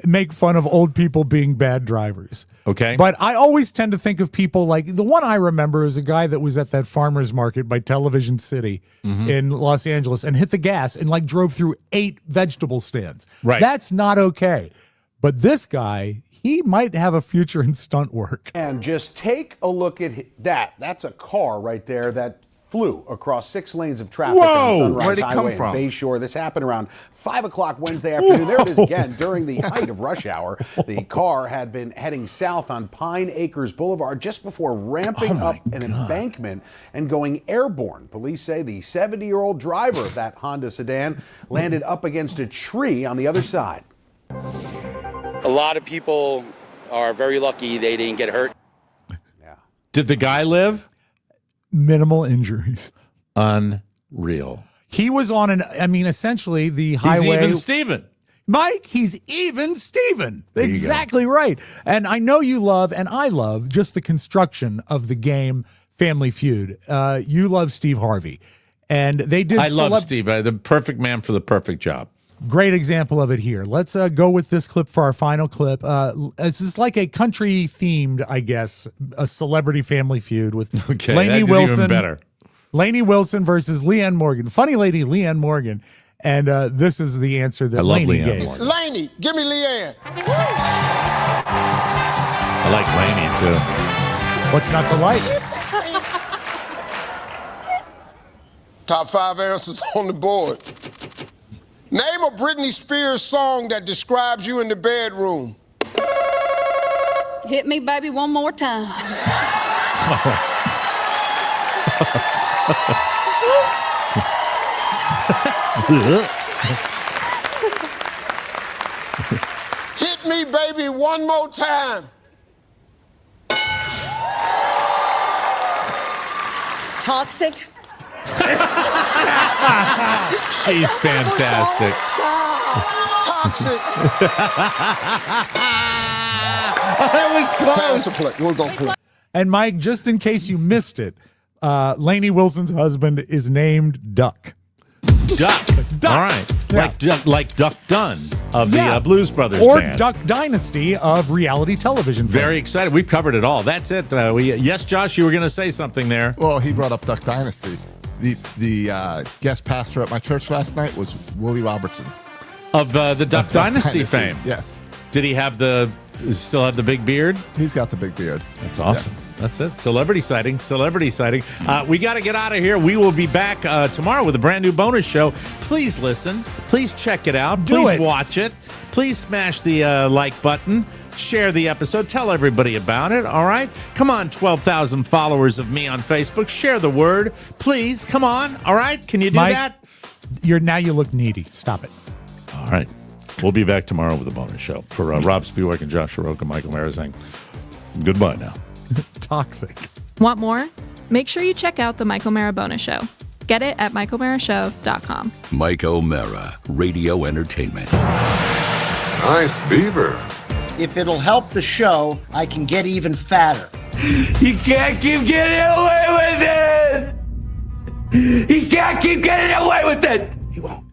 make fun of old people being bad drivers. Okay. But I always tend to think of people like the one I remember is a guy that was at that farmer's market by Television City in Los Angeles and hit the gas and like drove through 8 vegetable stands. Right. That's not okay. But this guy, he might have a future in stunt work. And just take a look at that. That's a car right there that flew across 6 lanes of traffic on Sunrise Where'd it come Highway in from? Bayshore. This happened around 5 o'clock Wednesday afternoon. There it is again during the height of rush hour. The car had been heading south on Pine Acres Boulevard just before ramping up an embankment and going airborne. Police say the 70-year-old driver of that Honda sedan landed up against a tree on the other side. A lot of people are very lucky they didn't get hurt. Did the guy live? Minimal injuries. Unreal. He was on essentially the highway. He's even Steven. Mike, he's even Steven. Exactly right. And I know you love, and I love, just the construction of the game Family Feud. You love Steve Harvey. And they did. I love Steve. The perfect man for the perfect job. Great example of it here. Let's go with this clip for our final clip. It's just like a country themed, I guess, a celebrity Family Feud with Lainey Wilson. Even better. Lainey Wilson versus Leanne Morgan. Funny lady, Leanne Morgan. And this is the answer that Lainey gave. Lainey, give me Leanne. I like Lainey, too. What's not to like? Top 5 answers on the board. Name a Britney Spears song that describes you in the bedroom. Hit me, baby, one more time. Hit me, baby, one more time. Toxic. She's fantastic. Toxic. That was close. We'll go play. And Mike, just in case you missed it, Lainey Wilson's husband is named Duck. Duck. Duck. All right. Yeah. Like Duck Dunn of the Blues Brothers or band. Duck Dynasty of reality television. Very excited. We've covered it all. That's it. Yes, Josh, you were going to say something there. Well, he brought up Duck Dynasty. The guest pastor at my church last night was Willie Robertson. Of the Duck Dynasty fame. Yes. Did he still have the big beard? He's got the big beard. That's awesome. Yeah. That's it. Celebrity sighting. We got to get out of here. We will be back tomorrow with a brand new bonus show. Please listen. Please check it out. Please watch it. Please smash the like button. Share the episode. Tell everybody about it. All right? Come on, 12,000 followers of me on Facebook. Share the word. Please. Come on. All right? Can you do Mike, that? Now you look needy. Stop it. All right. We'll be back tomorrow with a bonus show. For Rob Spiewak and Josh Shiroka, Michael Mara saying goodbye now. Toxic. Want more? Make sure you check out the Mike O'Mara Bonus Show. Get it at MikeO'MaraShow.com. Mike O'Mara, Radio Entertainment. Nice beaver. If it'll help the show, I can get even fatter. You can't keep getting away with it! You can't keep getting away with it! He won't.